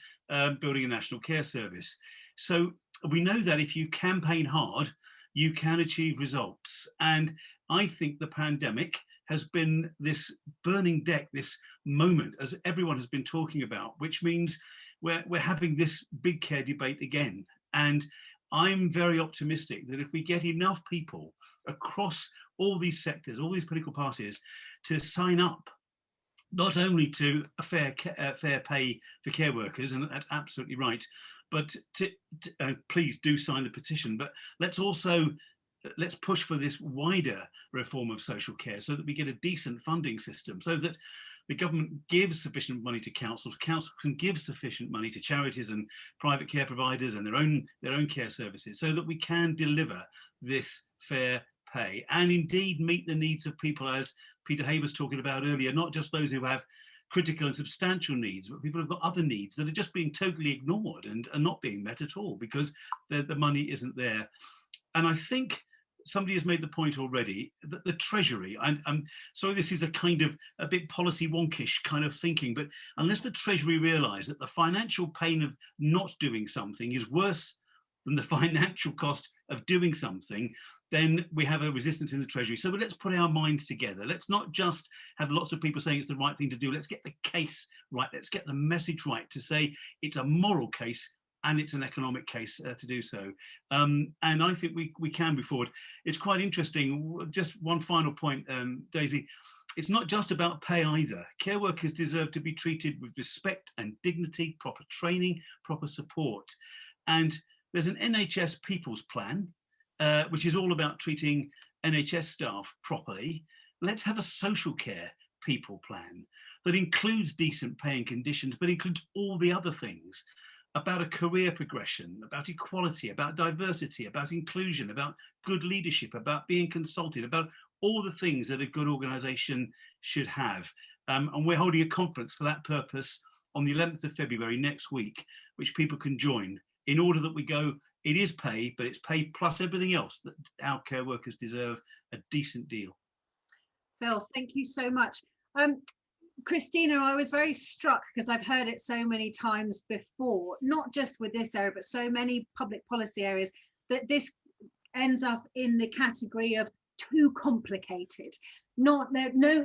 Building a National Care Service. So we know that if you campaign hard, you can achieve results. And I think the pandemic has been this burning deck, this moment, as everyone has been talking about, which means we're having this big care debate again. And I'm very optimistic that if we get enough people across all these sectors, all these political parties, to sign up not only to a fair pay for care workers, and that's absolutely right, but please do sign the petition, but let's push for this wider reform of social care so that we get a decent funding system, so that the government gives sufficient money to councils. Councils can give sufficient money to charities and private care providers and their own care services, so that we can deliver this fair pay and indeed meet the needs of people, as Peter Hay was talking about earlier, not just those who have critical and substantial needs, but people who've got other needs that are just being totally ignored and are not being met at all because the money isn't there. And I think somebody has made the point already that the Treasury, I'm sorry, this is a kind of a bit policy wonkish kind of thinking, but unless the Treasury realise that the financial pain of not doing something is worse than the financial cost of doing something, then we have a resistance in the Treasury. So let's put our minds together. Let's not just have lots of people saying it's the right thing to do. Let's get the case right. Let's get the message right to say it's a moral case and it's an economic case to do so. And I think we can be forward. It's quite interesting. Just one final point, Daisy. It's not just about pay either. Care workers deserve to be treated with respect and dignity, proper training, proper support. And there's an NHS People's Plan, which is all about treating NHS staff properly. Let's have a social care people plan that includes decent pay and conditions, but includes all the other things about a career progression, about equality, about diversity, about inclusion, about good leadership, about being consulted, about all the things that a good organisation should have. And we're holding a conference for that purpose on the 11th of February next week, which people can join in order that we go, it is pay, but it's pay plus everything else that our care workers deserve, a decent deal. Phil, thank you so much. Christina, I was very struck because I've heard it so many times before, not just with this area, but so many public policy areas, that this ends up in the category of too complicated, no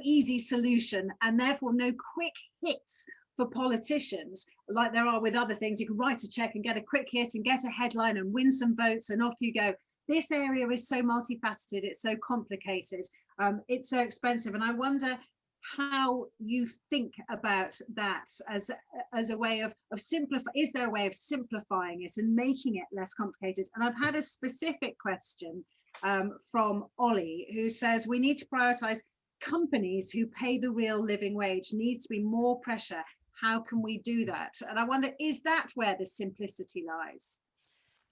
easy solution, and therefore no quick hits for politicians like there are with other things. You can write a check and get a quick hit and get a headline and win some votes and off you go. This area is so multifaceted, it's so complicated, it's so expensive, and I wonder how you think about that as a way of simplifying. Is there a way of simplifying it and making it less complicated? And I've had a specific question from Ollie, who says we need to prioritise companies who pay the real living wage. Needs to be more pressure. How can we do that? And I wonder, is that where the simplicity lies?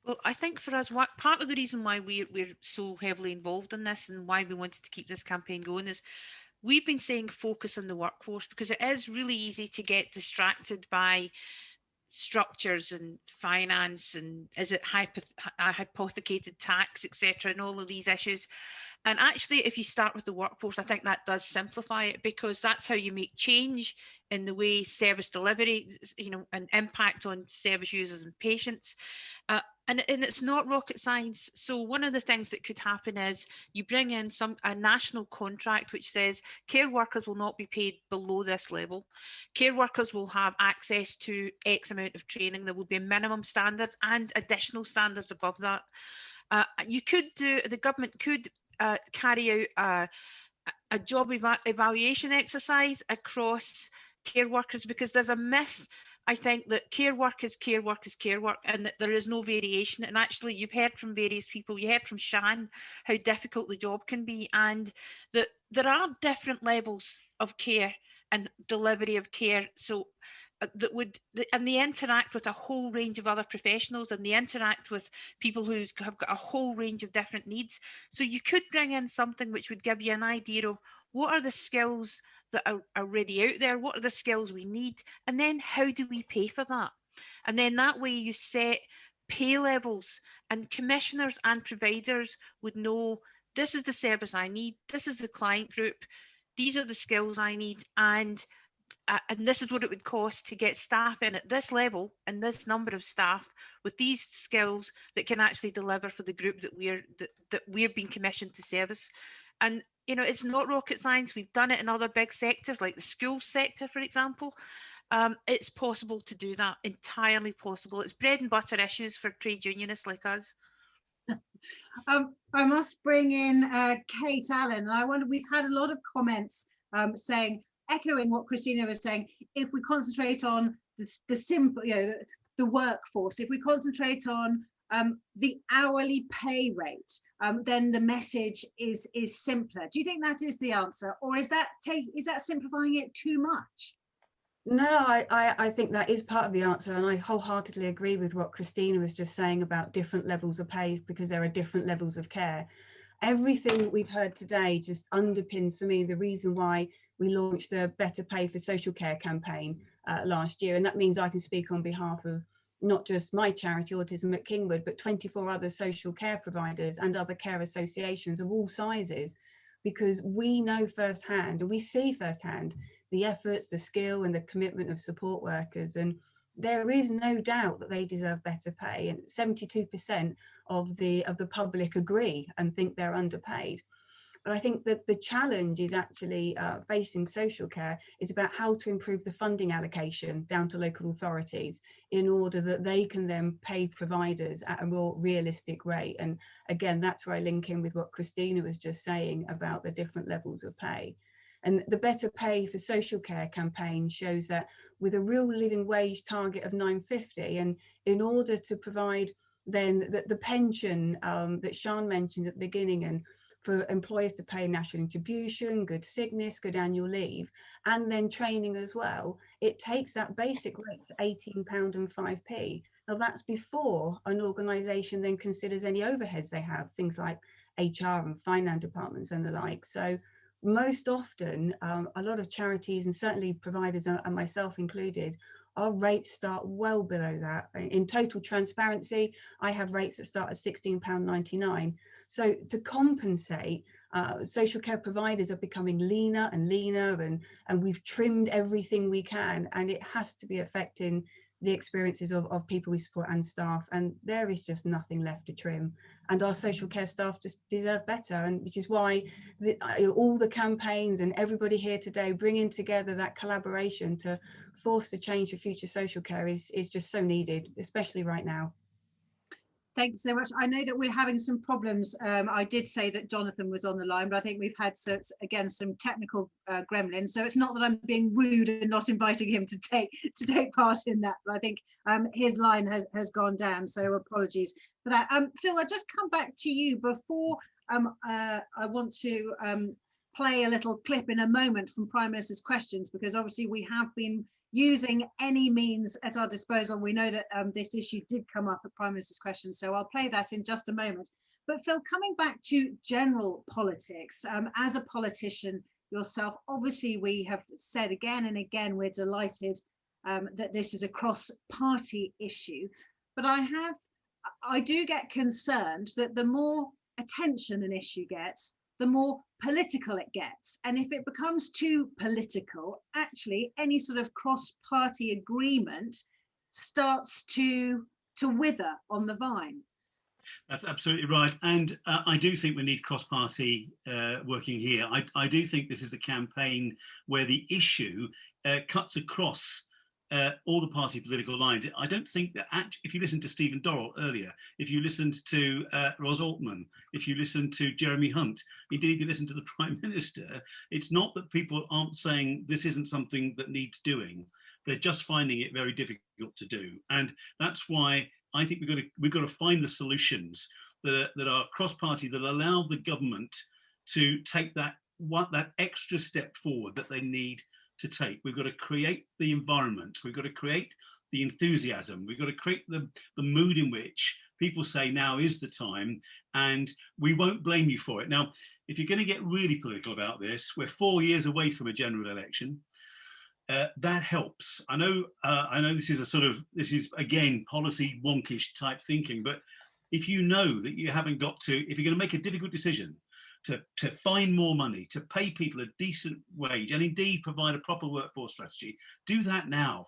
Well, I think for us, part of the reason why we're so heavily involved in this and why we wanted to keep this campaign going is we've been saying focus on the workforce, because it is really easy to get distracted by structures and finance and is it hypothecated tax, etc., and all of these issues. And actually, if you start with the workforce, I think that does simplify it, because that's how you make change in the way service delivery, and impact on service users and patients. And it's not rocket science. So one of the things that could happen is you bring in a national contract which says care workers will not be paid below this level. Care workers will have access to X amount of training. There will be minimum standards and additional standards above that. The government could carry out a job evaluation exercise across care workers, because there's a myth, I think, that care work is care work is care work, and that there is no variation. And actually, you've heard from various people, you heard from Shan how difficult the job can be, and that there are different levels of care and delivery of care. So and they interact with a whole range of other professionals, and they interact with people who have got a whole range of different needs. So you could bring in something which would give you an idea of what are the skills that are already out there, what are the skills we need, and then how do we pay for that? And then that way you set pay levels, and commissioners and providers would know, this is the service I need, this is the client group, these are the skills I need, and this is what it would cost to get staff in at this level and this number of staff with these skills that can actually deliver for the group that we're being commissioned to service. And it's not rocket science. We've done it in other big sectors, like the schools sector, for example. It's possible to do that, entirely possible. It's bread and butter issues for trade unionists like us. I must bring in Kate Allen. And I wonder, we've had a lot of comments saying, echoing what Christina was saying, if we concentrate on the simple, the workforce, if we concentrate on the hourly pay rate, then the message is simpler. Do you think that is the answer, or is that simplifying it too much? No, I think that is part of the answer, and I wholeheartedly agree with what Christina was just saying about different levels of pay, because there are different levels of care. Everything we've heard today just underpins for me the reason why we launched the Better Pay for Social Care campaign last year, and that means I can speak on behalf of not just my charity, Autism at Kingwood, but 24 other social care providers and other care associations of all sizes, because we know firsthand and we see firsthand the efforts, the skill and the commitment of support workers, and there is no doubt that they deserve better pay, and 72% of the public agree and think they're underpaid. But I think that the challenge is actually facing social care is about how to improve the funding allocation down to local authorities in order that they can then pay providers at a more realistic rate. And again, that's where I link in with what Christina was just saying about the different levels of pay. And the Better Pay for Social Care campaign shows that with a real living wage target of £9.50, and in order to provide then the pension that Sian mentioned at the beginning, and for employers to pay national contribution, good sickness, good annual leave, and then training as well, it takes that basic rate to £18.05. Now that's before an organisation then considers any overheads they have, things like HR and finance departments and the like. So most often, a lot of charities and certainly providers, and myself included, our rates start well below that. In total transparency, I have rates that start at £16.99. So to compensate, social care providers are becoming leaner and leaner, and we've trimmed everything we can, and it has to be affecting the experiences of people we support and staff, and there is just nothing left to trim, and our social care staff just deserve better, and which is why all the campaigns and everybody here today bringing together that collaboration to force the change for future social care is just so needed, especially right now. Thanks so much. I know that we're having some problems. I did say that Jonathan was on the line, but I think we've had, again, some technical gremlins. So it's not that I'm being rude and not inviting him to take part in that, but I think his line has gone down. So apologies for that. Phil, I'll just come back to you before I want to play a little clip in a moment from Prime Minister's questions, because obviously we have been using any means at our disposal. We know that this issue did come up at Prime Minister's questions, so I'll play that in just a moment. But Phil, coming back to general politics, as a politician yourself, obviously we have said again and again we're delighted that this is a cross-party issue, but I do get concerned that the more attention an issue gets, the more political it gets. And if it becomes too political, actually any sort of cross-party agreement starts to wither on the vine. That's absolutely right. And I do think we need cross-party working here. I do think this is a campaign where the issue cuts across all the party political lines. I don't think that if you listen to Stephen Dorrell earlier, if you listened to Ros Altman, if you listen to Jeremy Hunt, indeed if you listen to the Prime Minister, it's not that people aren't saying this isn't something that needs doing. They're just finding it very difficult to do. And that's why I think we've got to find the solutions that are cross-party, that allow the government to take that extra step forward that they need to take. We've got to create the environment, we've got to create the enthusiasm, we've got to create the mood in which people say now is the time, and we won't blame you for it. Now, if you're going to get really political about this, we're 4 years away from a general election. That helps. I know this is again policy wonkish type thinking, but if you know that you haven't got to, if you're going to make a difficult decision to find more money, to pay people a decent wage, and indeed provide a proper workforce strategy, do that now.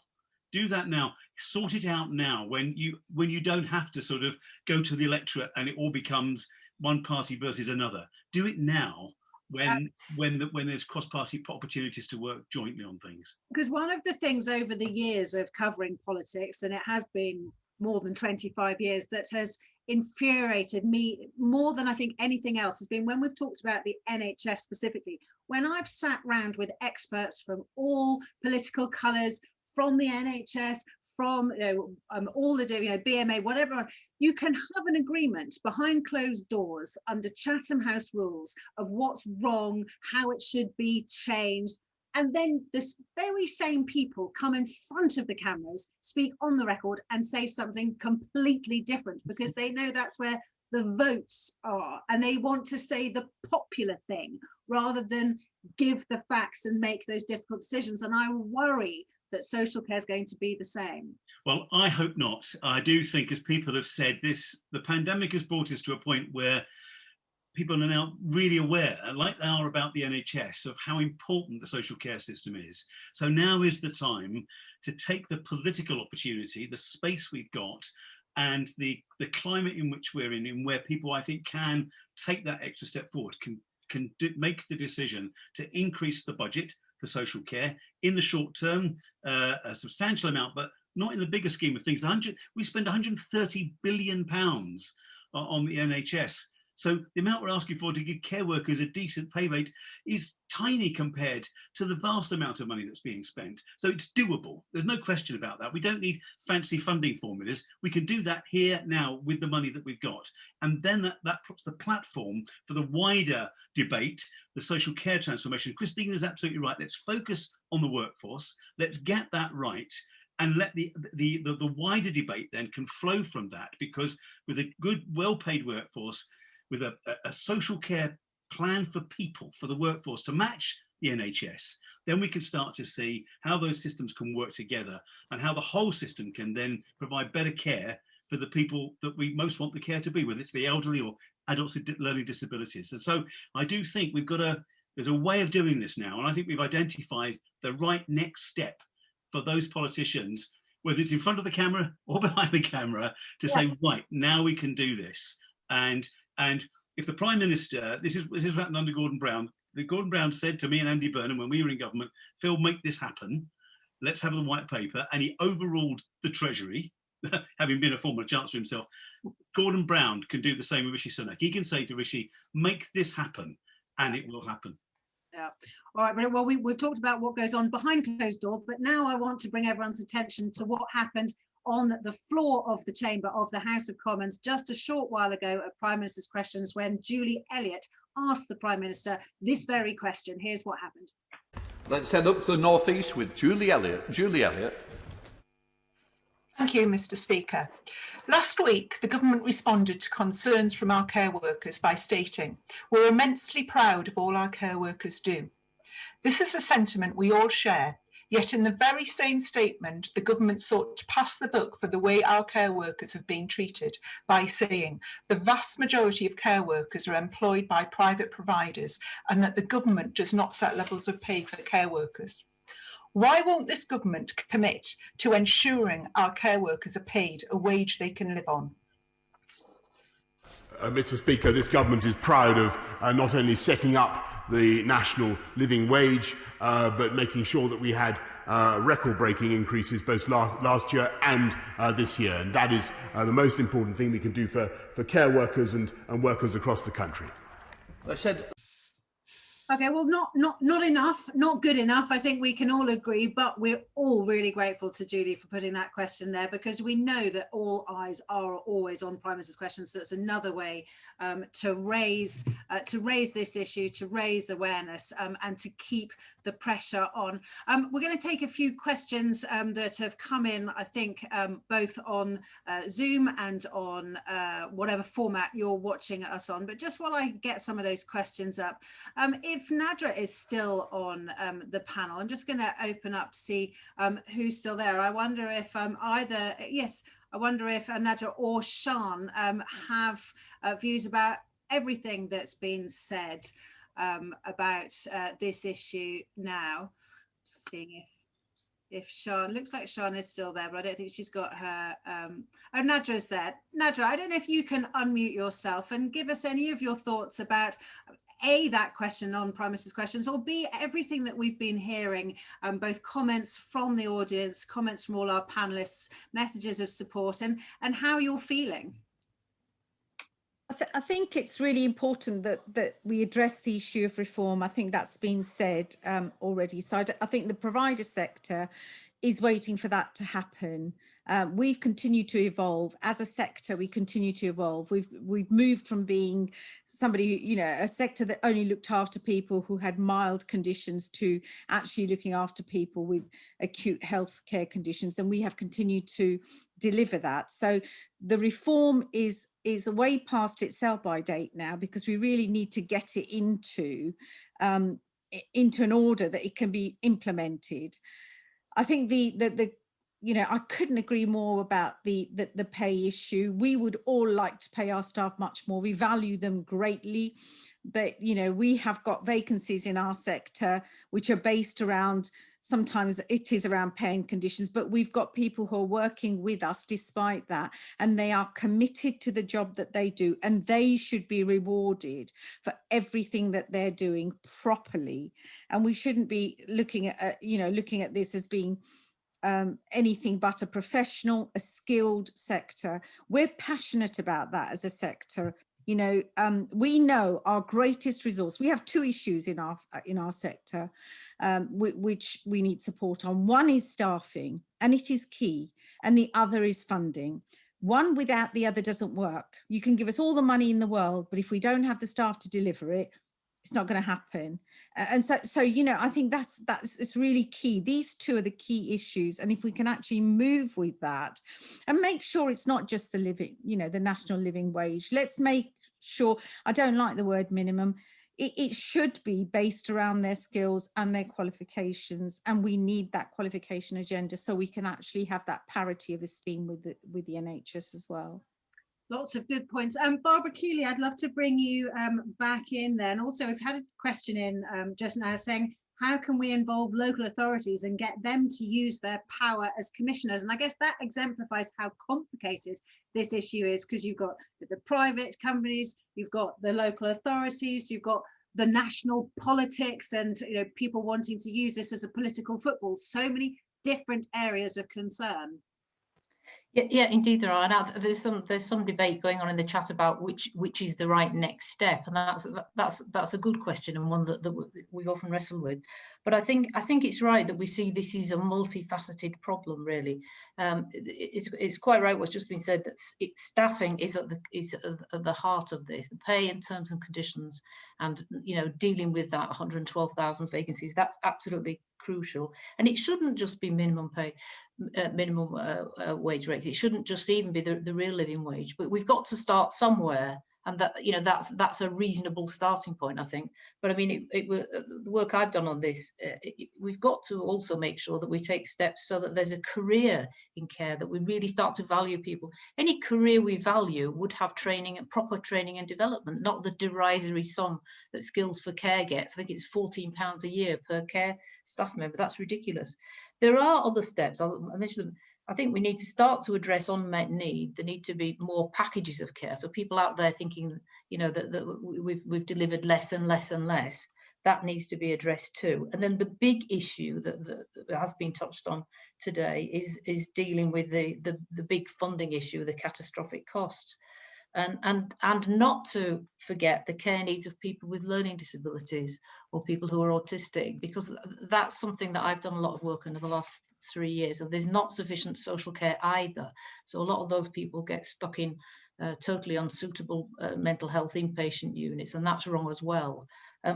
Do that now. Sort it out now, when you don't have to sort of go to the electorate and it all becomes one party versus another. Do it now, when there's cross-party opportunities to work jointly on things. Because one of the things over the years of covering politics, and it has been more than 25 years, that has infuriated me more than I think anything else has been when we've talked about the NHS specifically. When I've sat round with experts from all political colours, from the NHS, from all the BMA, whatever, you can have an agreement behind closed doors under Chatham House rules of what's wrong, how it should be changed. And then this very same people come in front of the cameras, speak on the record and say something completely different, because they know that's where the votes are, and they want to say the popular thing rather than give the facts and make those difficult decisions. And I worry that social care is going to be the same. Well, I hope not. I do think, as people have said, the pandemic has brought us to a point where people are now really aware, like they are about the NHS, of how important the social care system is. So now is the time to take the political opportunity, the space we've got, and the climate in which we're in where people, I think, can take that extra step forward, can make the decision to increase the budget for social care in the short term, a substantial amount, but not in the bigger scheme of things. We spend £130 billion on the NHS. So the amount we're asking for to give care workers a decent pay rate is tiny compared to the vast amount of money that's being spent. So it's doable. There's no question about that. We don't need fancy funding formulas. We can do that here now with the money that we've got. And then that puts the platform for the wider debate, the social care transformation. Christine is absolutely right. Let's focus on the workforce. Let's get that right. And let the wider debate then can flow from that, because with a good, well-paid workforce, with a social care plan for people, for the workforce to match the NHS, then we can start to see how those systems can work together and how the whole system can then provide better care for the people that we most want the care to be, whether it's the elderly or adults with learning disabilities. And so I do think there's a way of doing this now. And I think we've identified the right next step for those politicians, whether it's in front of the camera or behind the camera, to say, right, now we can do this. And if the Prime Minister, this is what happened under Gordon Brown. Gordon Brown said to me and Andy Burnham when we were in government, Phil, make this happen. Let's have the white paper. And he overruled the Treasury, having been a former Chancellor himself. Gordon Brown can do the same with Rishi Sunak. He can say to Rishi, make this happen, and it will happen. Yeah. All right. Well, we've talked about what goes on behind closed doors, but now I want to bring everyone's attention to what happened on the floor of the chamber of the House of Commons just a short while ago at Prime Minister's Questions, when Julie Elliott asked the Prime Minister this very question. Here's what happened. Let's head up to the North East with Julie Elliott. Julie Elliott. Thank you, Mr. Speaker. Last week, the government responded to concerns from our care workers by stating, "We're immensely proud of all our care workers do." This is a sentiment we all share. Yet in the very same statement, the government sought to pass the buck for the way our care workers have been treated by saying the vast majority of care workers are employed by private providers and that the government does not set levels of pay for care workers. Why won't this government commit to ensuring our care workers are paid a wage they can live on? Mr. Speaker, this government is proud of not only setting up the national living wage, but making sure that we had record-breaking increases both last year and this year. And that is the most important thing we can do for care workers and workers across the country. Okay, well, not enough, not good enough. I think we can all agree, but we're all really grateful to Julie for putting that question there, because we know that all eyes are always on Prime Minister's Questions. So it's another way to raise this issue, to raise awareness, and to keep the pressure on. We're going to take a few questions that have come in, I think, both on Zoom and on whatever format you're watching us on. But just while I get some of those questions up, if Nadra is still on the panel, I'm just going to open up to see who's still there. I wonder if I wonder if Nadra or Sean have views about everything that's been said about this issue now. Just seeing if Sean, looks like Sean is still there, but I don't think she's got her. Oh, Nadra's there. Nadra, I don't know if you can unmute yourself and give us any of your thoughts about A, that question on Prime Minister's Questions, or B, everything that we've been hearing, both comments from the audience, comments from all our panelists, messages of support, and how you're feeling. I think it's really important that we address the issue of reform. I think that's been said already. So I think the provider sector is waiting for that to happen. We've continued to evolve as a sector. We continue to evolve. We've moved from being somebody, a sector that only looked after people who had mild conditions to actually looking after people with acute healthcare conditions, and we have continued to deliver that. So the reform is way past its sell-by date now, because we really need to get it into an order that it can be implemented. I think I couldn't agree more about the pay issue. We would all like to pay our staff much more. We value them greatly. That, we have got vacancies in our sector which are based around, sometimes it is around pay and conditions, but we've got people who are working with us despite that, and they are committed to the job that they do, and they should be rewarded for everything that they're doing properly. And we shouldn't be looking at this as being anything but a professional, a skilled sector. We're passionate about that as a sector. We know our greatest resource. We have two issues in our sector which we need support on. One is staffing, and it is key, and the other is funding. One without the other doesn't work. You can give us all the money in the world, but if we don't have the staff to deliver it, it's not going to happen. And so I think that's it's really key. These two are the key issues, and if we can actually move with that and make sure it's not just the living, the national living wage. Let's make sure, I don't like the word minimum. It should be based around their skills and their qualifications, and we need that qualification agenda so we can actually have that parity of esteem with the NHS as well. Lots of good points. Barbara Keeley, I'd love to bring you back in there. And also, we've had a question in just now saying, how can we involve local authorities and get them to use their power as commissioners? And I guess that exemplifies how complicated this issue is, because you've got the private companies, you've got the local authorities, you've got the national politics, and people wanting to use this as a political football. So many different areas of concern. Yeah, indeed there are. Now, there's some debate going on in the chat about which is the right next step, and that's a good question, and one that we've often wrestled with. But I think it's right that we see this is a multifaceted problem. Really, it's quite right what's just been said, that staffing is at the heart of this. The pay and terms and conditions, and dealing with that 112,000 vacancies, that's absolutely crucial. And it shouldn't just be minimum pay, minimum wage rates. It shouldn't just even be the real living wage. But we've got to start somewhere, and that's a reasonable starting point, I think. But I mean, the work I've done on this, we've got to also make sure that we take steps so that there's a career in care, that we really start to value people. Any career we value would have training and proper training and development, not the derisory sum that Skills for Care gets. I think it's £14 a year per care staff member. That's ridiculous. There are other steps. I mentioned them. I think we need to start to address unmet need. There need to be more packages of care. So people out there thinking, that we've delivered less and less and less, that needs to be addressed too. And then the big issue that has been touched on today is dealing with the big funding issue, the catastrophic costs. And not to forget the care needs of people with learning disabilities or people who are autistic, because that's something that I've done a lot of work in the last 3 years, and there's not sufficient social care either. So a lot of those people get stuck in totally unsuitable mental health inpatient units, and that's wrong as well.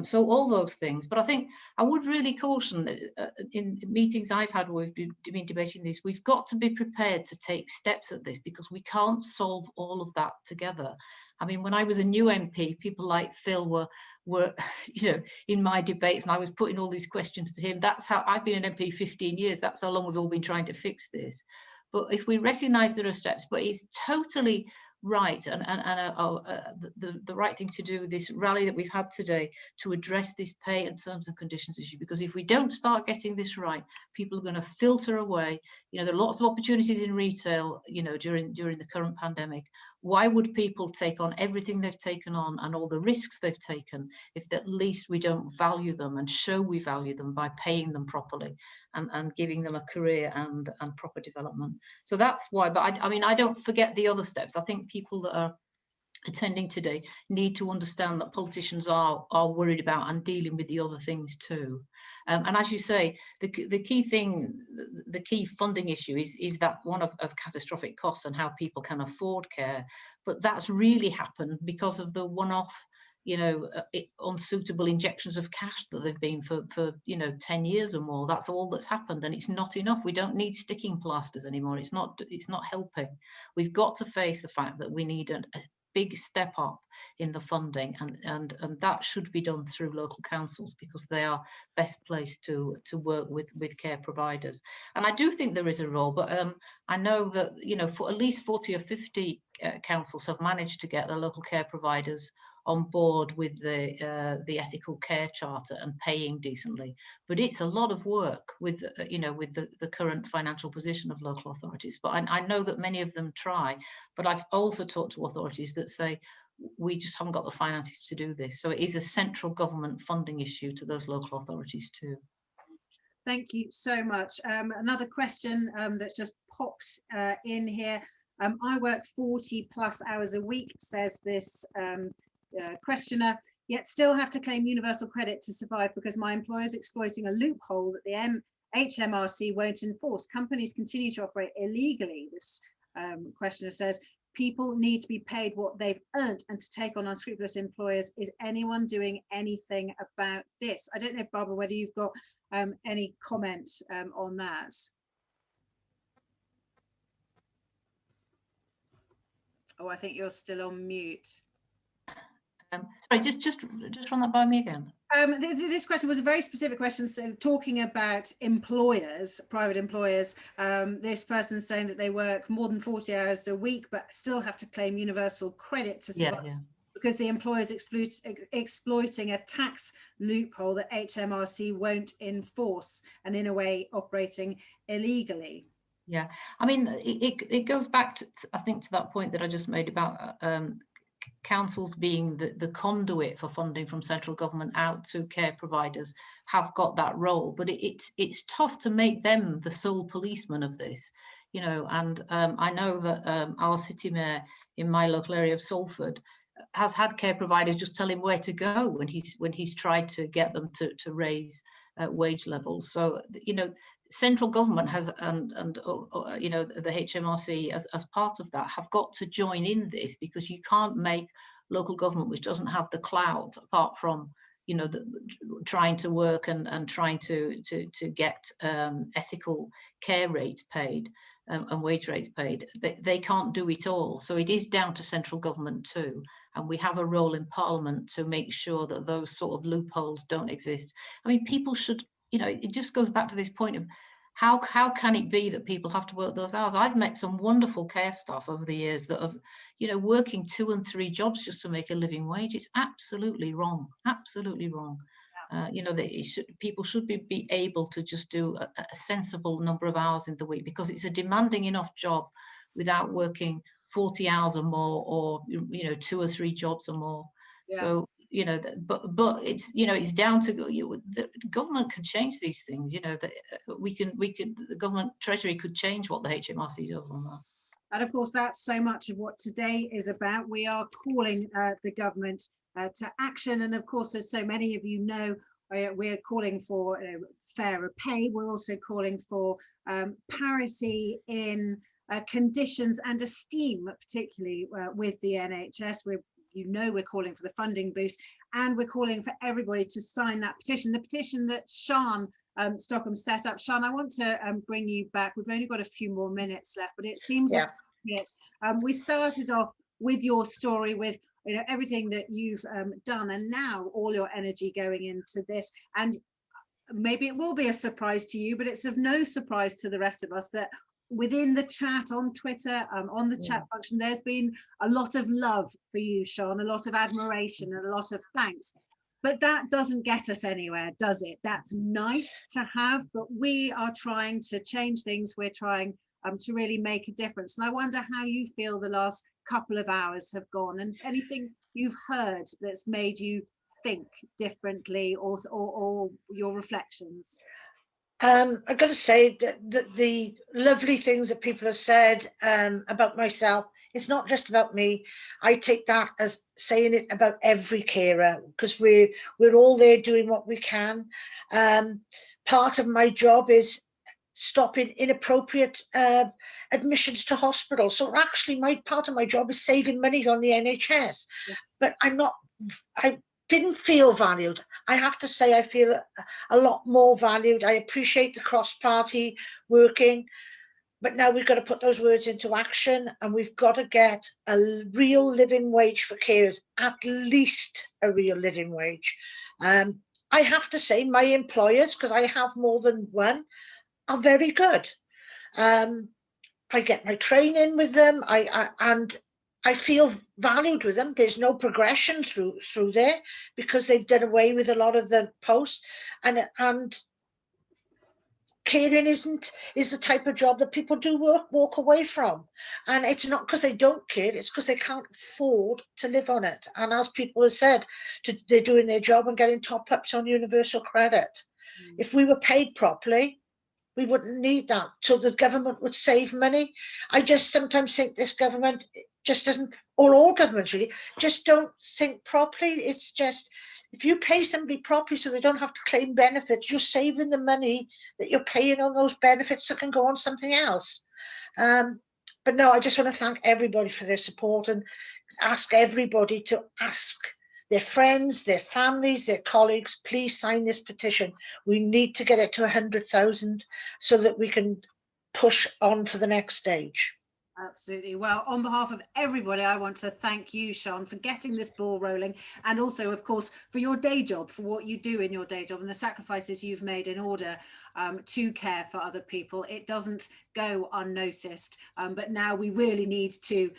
So all those things. But I think I would really caution that in meetings I've had where we've been debating this, we've got to be prepared to take steps at this, because we can't solve all of that together. I mean, when I was a new MP, people like Phil were in my debates, and I was putting all these questions to him. That's how I've been an MP 15 years. That's how long we've all been trying to fix this. But if we recognise there are steps, but it's totally right and the right thing to do with this rally that we've had today to address this pay and terms and conditions issue, because if we don't start getting this right, people are going to filter away. There are lots of opportunities in retail, during the current pandemic. Why would people take on everything they've taken on and all the risks they've taken if at least we don't value them and show we value them by paying them properly and giving them a career and proper development? So that's why. But I mean, I don't forget the other steps. I think people that are attending today need to understand that politicians are worried about and dealing with the other things too. And as you say, the key thing, the key funding issue is that one of catastrophic costs and how people can afford care. But that's really happened because of the one-off, you know, unsuitable injections of cash that they've been for you know 10 years or more. That's all that's happened, and it's not enough. We don't need sticking plasters anymore. It's not helping. We've got to face the fact that we need a big step up in the funding, and that should be done through local councils, because they are best placed to work with care providers. And I do think there is a role, but I know that, you know, for at least 40 or 50 councils have managed to get the local care providers on board with the ethical care charter and paying decently. But it's a lot of work with, you know, with the current financial position of local authorities. But I know that many of them try, but I've also talked to authorities that say, we just haven't got the finances to do this. So it is a central government funding issue to those local authorities too. Thank you so much. Another question that's just popped in here. I work 40+ hours a week, says this questioner, yet still have to claim universal credit to survive because my employer is exploiting a loophole that the HMRC won't enforce. Companies continue to operate illegally. This questioner says, people need to be paid what they've earned, and to take on unscrupulous employers. Is anyone doing anything about this? I don't know, Barbara, whether you've got any comment on that. Oh, I think you're still on mute. Sorry, just run that by me again. This question was a very specific question, so talking about employers, private employers. This person saying that they work more than 40 hours a week, but still have to claim universal credit to survive, because the employer is exploiting a tax loophole that HMRC won't enforce, and in a way operating illegally. Yeah, I mean, it goes back to, I think, to that point that I just made about councils being the conduit for funding from central government out to care providers have got that role, but it's tough to make them the sole policeman of this, you know. And I know that our city mayor in my local area of Salford has had care providers just tell him where to go when he's tried to get them to raise wage levels. So, you know, central government has and you know, the HMRC as part of that have got to join in this, because you can't make local government, which doesn't have the clout apart from, you know, trying to work and trying to get ethical care rates paid and wage rates paid. They can't do it all. So it is down to central government too, and we have a role in Parliament to make sure that those sort of loopholes don't exist. I mean, people should, you know, it just goes back to this point of how can it be that people have to work those hours? I've met some wonderful care staff over the years that have, you know, working 2 and 3 jobs just to make a living wage. It's absolutely wrong, absolutely wrong. You know, people should be able to just do a sensible number of hours in the week, because it's a demanding enough job without working 40 hours or more, or, you know, 2 or 3 jobs or more. Yeah. So, you know, but it's, you know, it's down to the government can change these things. You know, that the government treasury could change what the HMRC does on that. And of course, that's so much of what today is about. We are calling the government to action, and of course, as so many of you know, we're calling for fairer pay. We're also calling for parity in conditions and esteem, particularly with the NHS. We're calling for the funding boost, and we're calling for everybody to sign that petition, the petition that Sean Stockham set up. Sean, I want to bring you back. We've only got a few more minutes left, but it seems like we started off with your story, with, you know, everything that you've done, and now all your energy going into this. And maybe it will be a surprise to you, but it's of no surprise to the rest of us that within the chat on Twitter, on the chat function, there's been a lot of love for you, Sean, a lot of admiration and a lot of thanks. But that doesn't get us anywhere, does it? That's nice to have, but we are trying to change things. We're trying to really make a difference. And I wonder how you feel the last couple of hours have gone, and anything you've heard that's made you think differently, or your reflections. I've got to say that the lovely things that people have said about myself It's not just about me. I take that as saying it about every carer, because we're all there doing what we can. Part of my job is stopping inappropriate admissions to hospital. So actually part of my job is saving money on the NHS. Yes. But I didn't feel valued. I have to say I feel a lot more valued. I appreciate the cross-party working, but now we've got to put those words into action, and we've got to get a real living wage for carers, at least a real living wage. I have to say my employers, because I have more than one, are very good. I get my training with them, and I feel valued with them. There's no progression through there because they've done away with a lot of the posts, and caring is the type of job that people do walk away from, and it's not because they don't care, it's because they can't afford to live on it. And as people have said, they're doing their job and getting top-ups on universal credit. If we were paid properly, we wouldn't need that, so the government would save money. I just sometimes think this government just doesn't, or all governments really, just don't think properly. It's just, if you pay somebody properly so they don't have to claim benefits, you're saving the money that you're paying on those benefits that can go on something else. But no, I just want to thank everybody for their support and ask everybody to ask their friends, their families, their colleagues, please sign this petition. We need to get it to 100,000 so that we can push on for the next stage. Absolutely. Well, on behalf of everybody, I want to thank you, Sian, for getting this ball rolling, and also, of course, for your day job, for what you do in your day job and the sacrifices you've made in order to care for other people. It doesn't go unnoticed, but now we really need to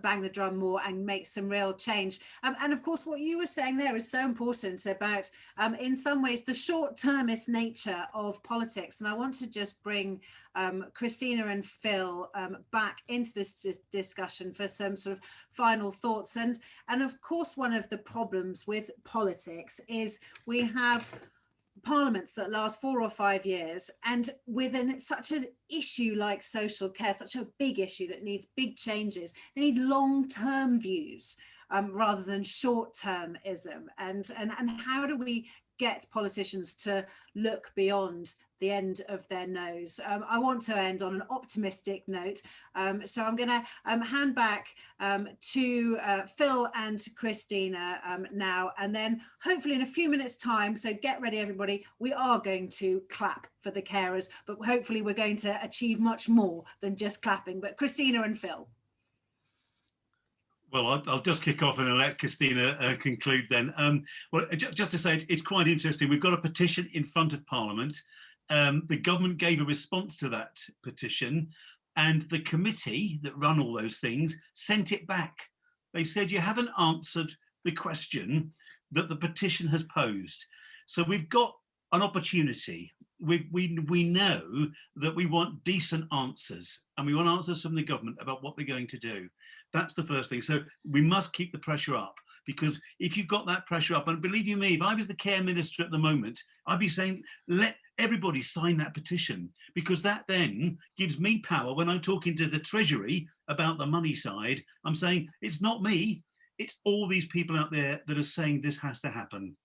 bang the drum more and make some real change. And of course, what you were saying there is so important about, in some ways, the short-termist nature of politics. And I want to just bring Christina and Phil back into this discussion for some sort of final thoughts. And of course, one of the problems with politics is we have parliaments that last 4 or 5 years, and within such an issue like social care, such a big issue that needs big changes, they need long-term views rather than short-termism. And how do we get politicians to look beyond the end of their nose? I want to end on an optimistic note, so I'm going to hand back to Phil and Christina now, and then hopefully in a few minutes time, so get ready everybody, we are going to clap for the carers, but hopefully we're going to achieve much more than just clapping. But Christina and Phil. Well, I'll just kick off and then let Christina conclude then. Well, just to say, it's quite interesting. We've got a petition in front of Parliament. The government gave a response to that petition, and the committee that run all those things sent it back. They said, you haven't answered the question that the petition has posed. So we've got an opportunity. We know that we want decent answers, and we want answers from the government about what they're going to do. That's the first thing. So we must keep the pressure up, because if you've got that pressure up, and believe you me, if I was the care minister at the moment, I'd be saying, let everybody sign that petition, because that then gives me power when I'm talking to the Treasury about the money side. I'm saying, it's not me, it's all these people out there that are saying this has to happen.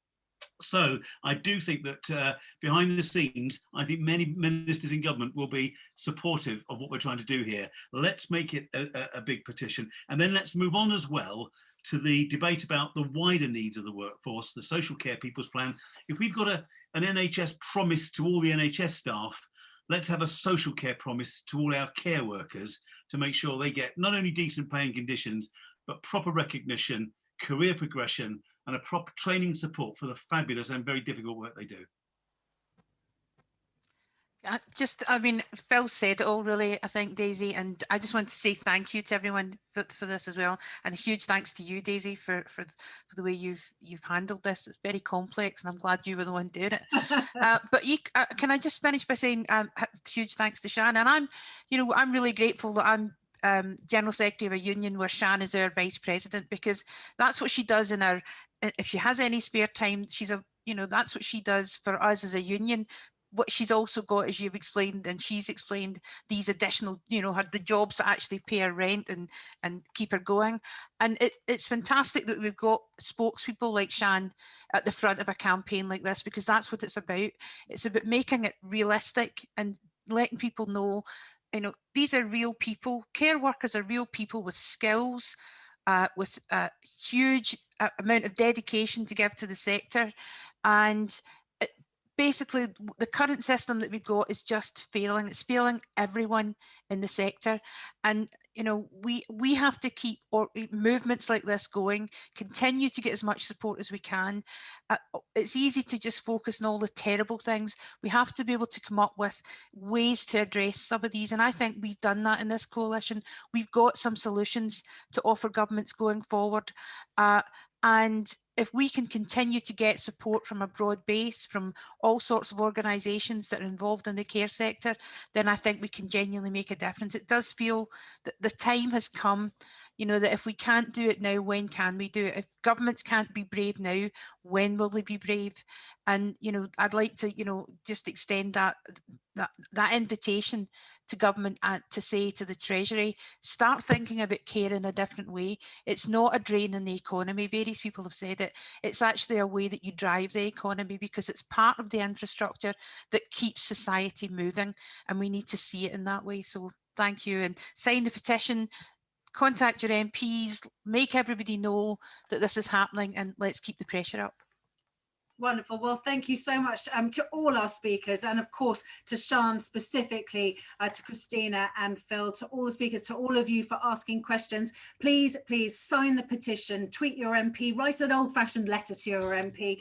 So I do think that behind the scenes, I think many ministers in government will be supportive of what we're trying to do here. Let's make it a big petition, and then let's move on as well to the debate about the wider needs of the workforce, the social care people's plan. If we've got an NHS promise to all the NHS staff, let's have a social care promise to all our care workers to make sure they get not only decent paying conditions, but proper recognition, career progression, and a proper training support for the fabulous and very difficult work they do. I mean, Phil said it all really, I think, Daisy, and I just want to say thank you to everyone for this as well, and a huge thanks to you, Daisy, for the way you've handled this. It's very complex, and I'm glad you were the one doing it. But can I just finish by saying huge thanks to Sian, and I'm really grateful that I'm General Secretary of a union where Sian is our Vice President, because that's what she does if she has any spare time, that's what she does for us as a union, what she's also got, as you've explained and she's explained, these additional, you know, the jobs that actually pay her rent and keep her going. And it's fantastic that we've got spokespeople like Shan at the front of a campaign like this, because that's what it's about. It's about making it realistic and letting people know, you know, these are real people. Care workers are real people with skills, with a huge amount of dedication to give to the sector. And basically, the current system that we've got is just failing. It's failing everyone in the sector. And, you know, we have to keep movements like this going, continue to get as much support as we can. It's easy to just focus on all the terrible things. We have to be able to come up with ways to address some of these. And I think we've done that in this coalition. We've got some solutions to offer governments going forward. And if we can continue to get support from a broad base, from all sorts of organisations that are involved in the care sector, then I think we can genuinely make a difference. It does feel that the time has come, you know, that if we can't do it now, when can we do it? If governments can't be brave now, when will they be brave? And, you know, I'd like to, you know, just extend that invitation to government and to say to the Treasury, start thinking about care in a different way. It's not a drain in the economy. Various people have said it. It's actually a way that you drive the economy, because it's part of the infrastructure that keeps society moving, and we need to see it in that way. So thank you, and sign the petition, contact your MPs, make everybody know that this is happening, and let's keep the pressure up. Wonderful. Well, thank you so much to all our speakers, and of course to Shan specifically, to Christina and Phil, to all the speakers, to all of you for asking questions. Please sign the petition, tweet your MP, write an old-fashioned letter to your MP.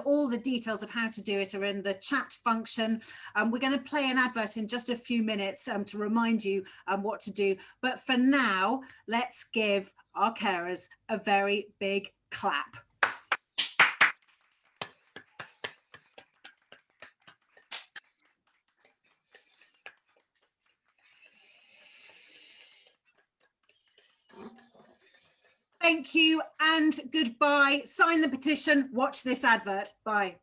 All the details of how to do it are in the chat function. We're going to play an advert in just a few minutes to remind you what to do. But for now, let's give our carers a very big clap. Thank you and goodbye. Sign the petition, watch this advert. Bye.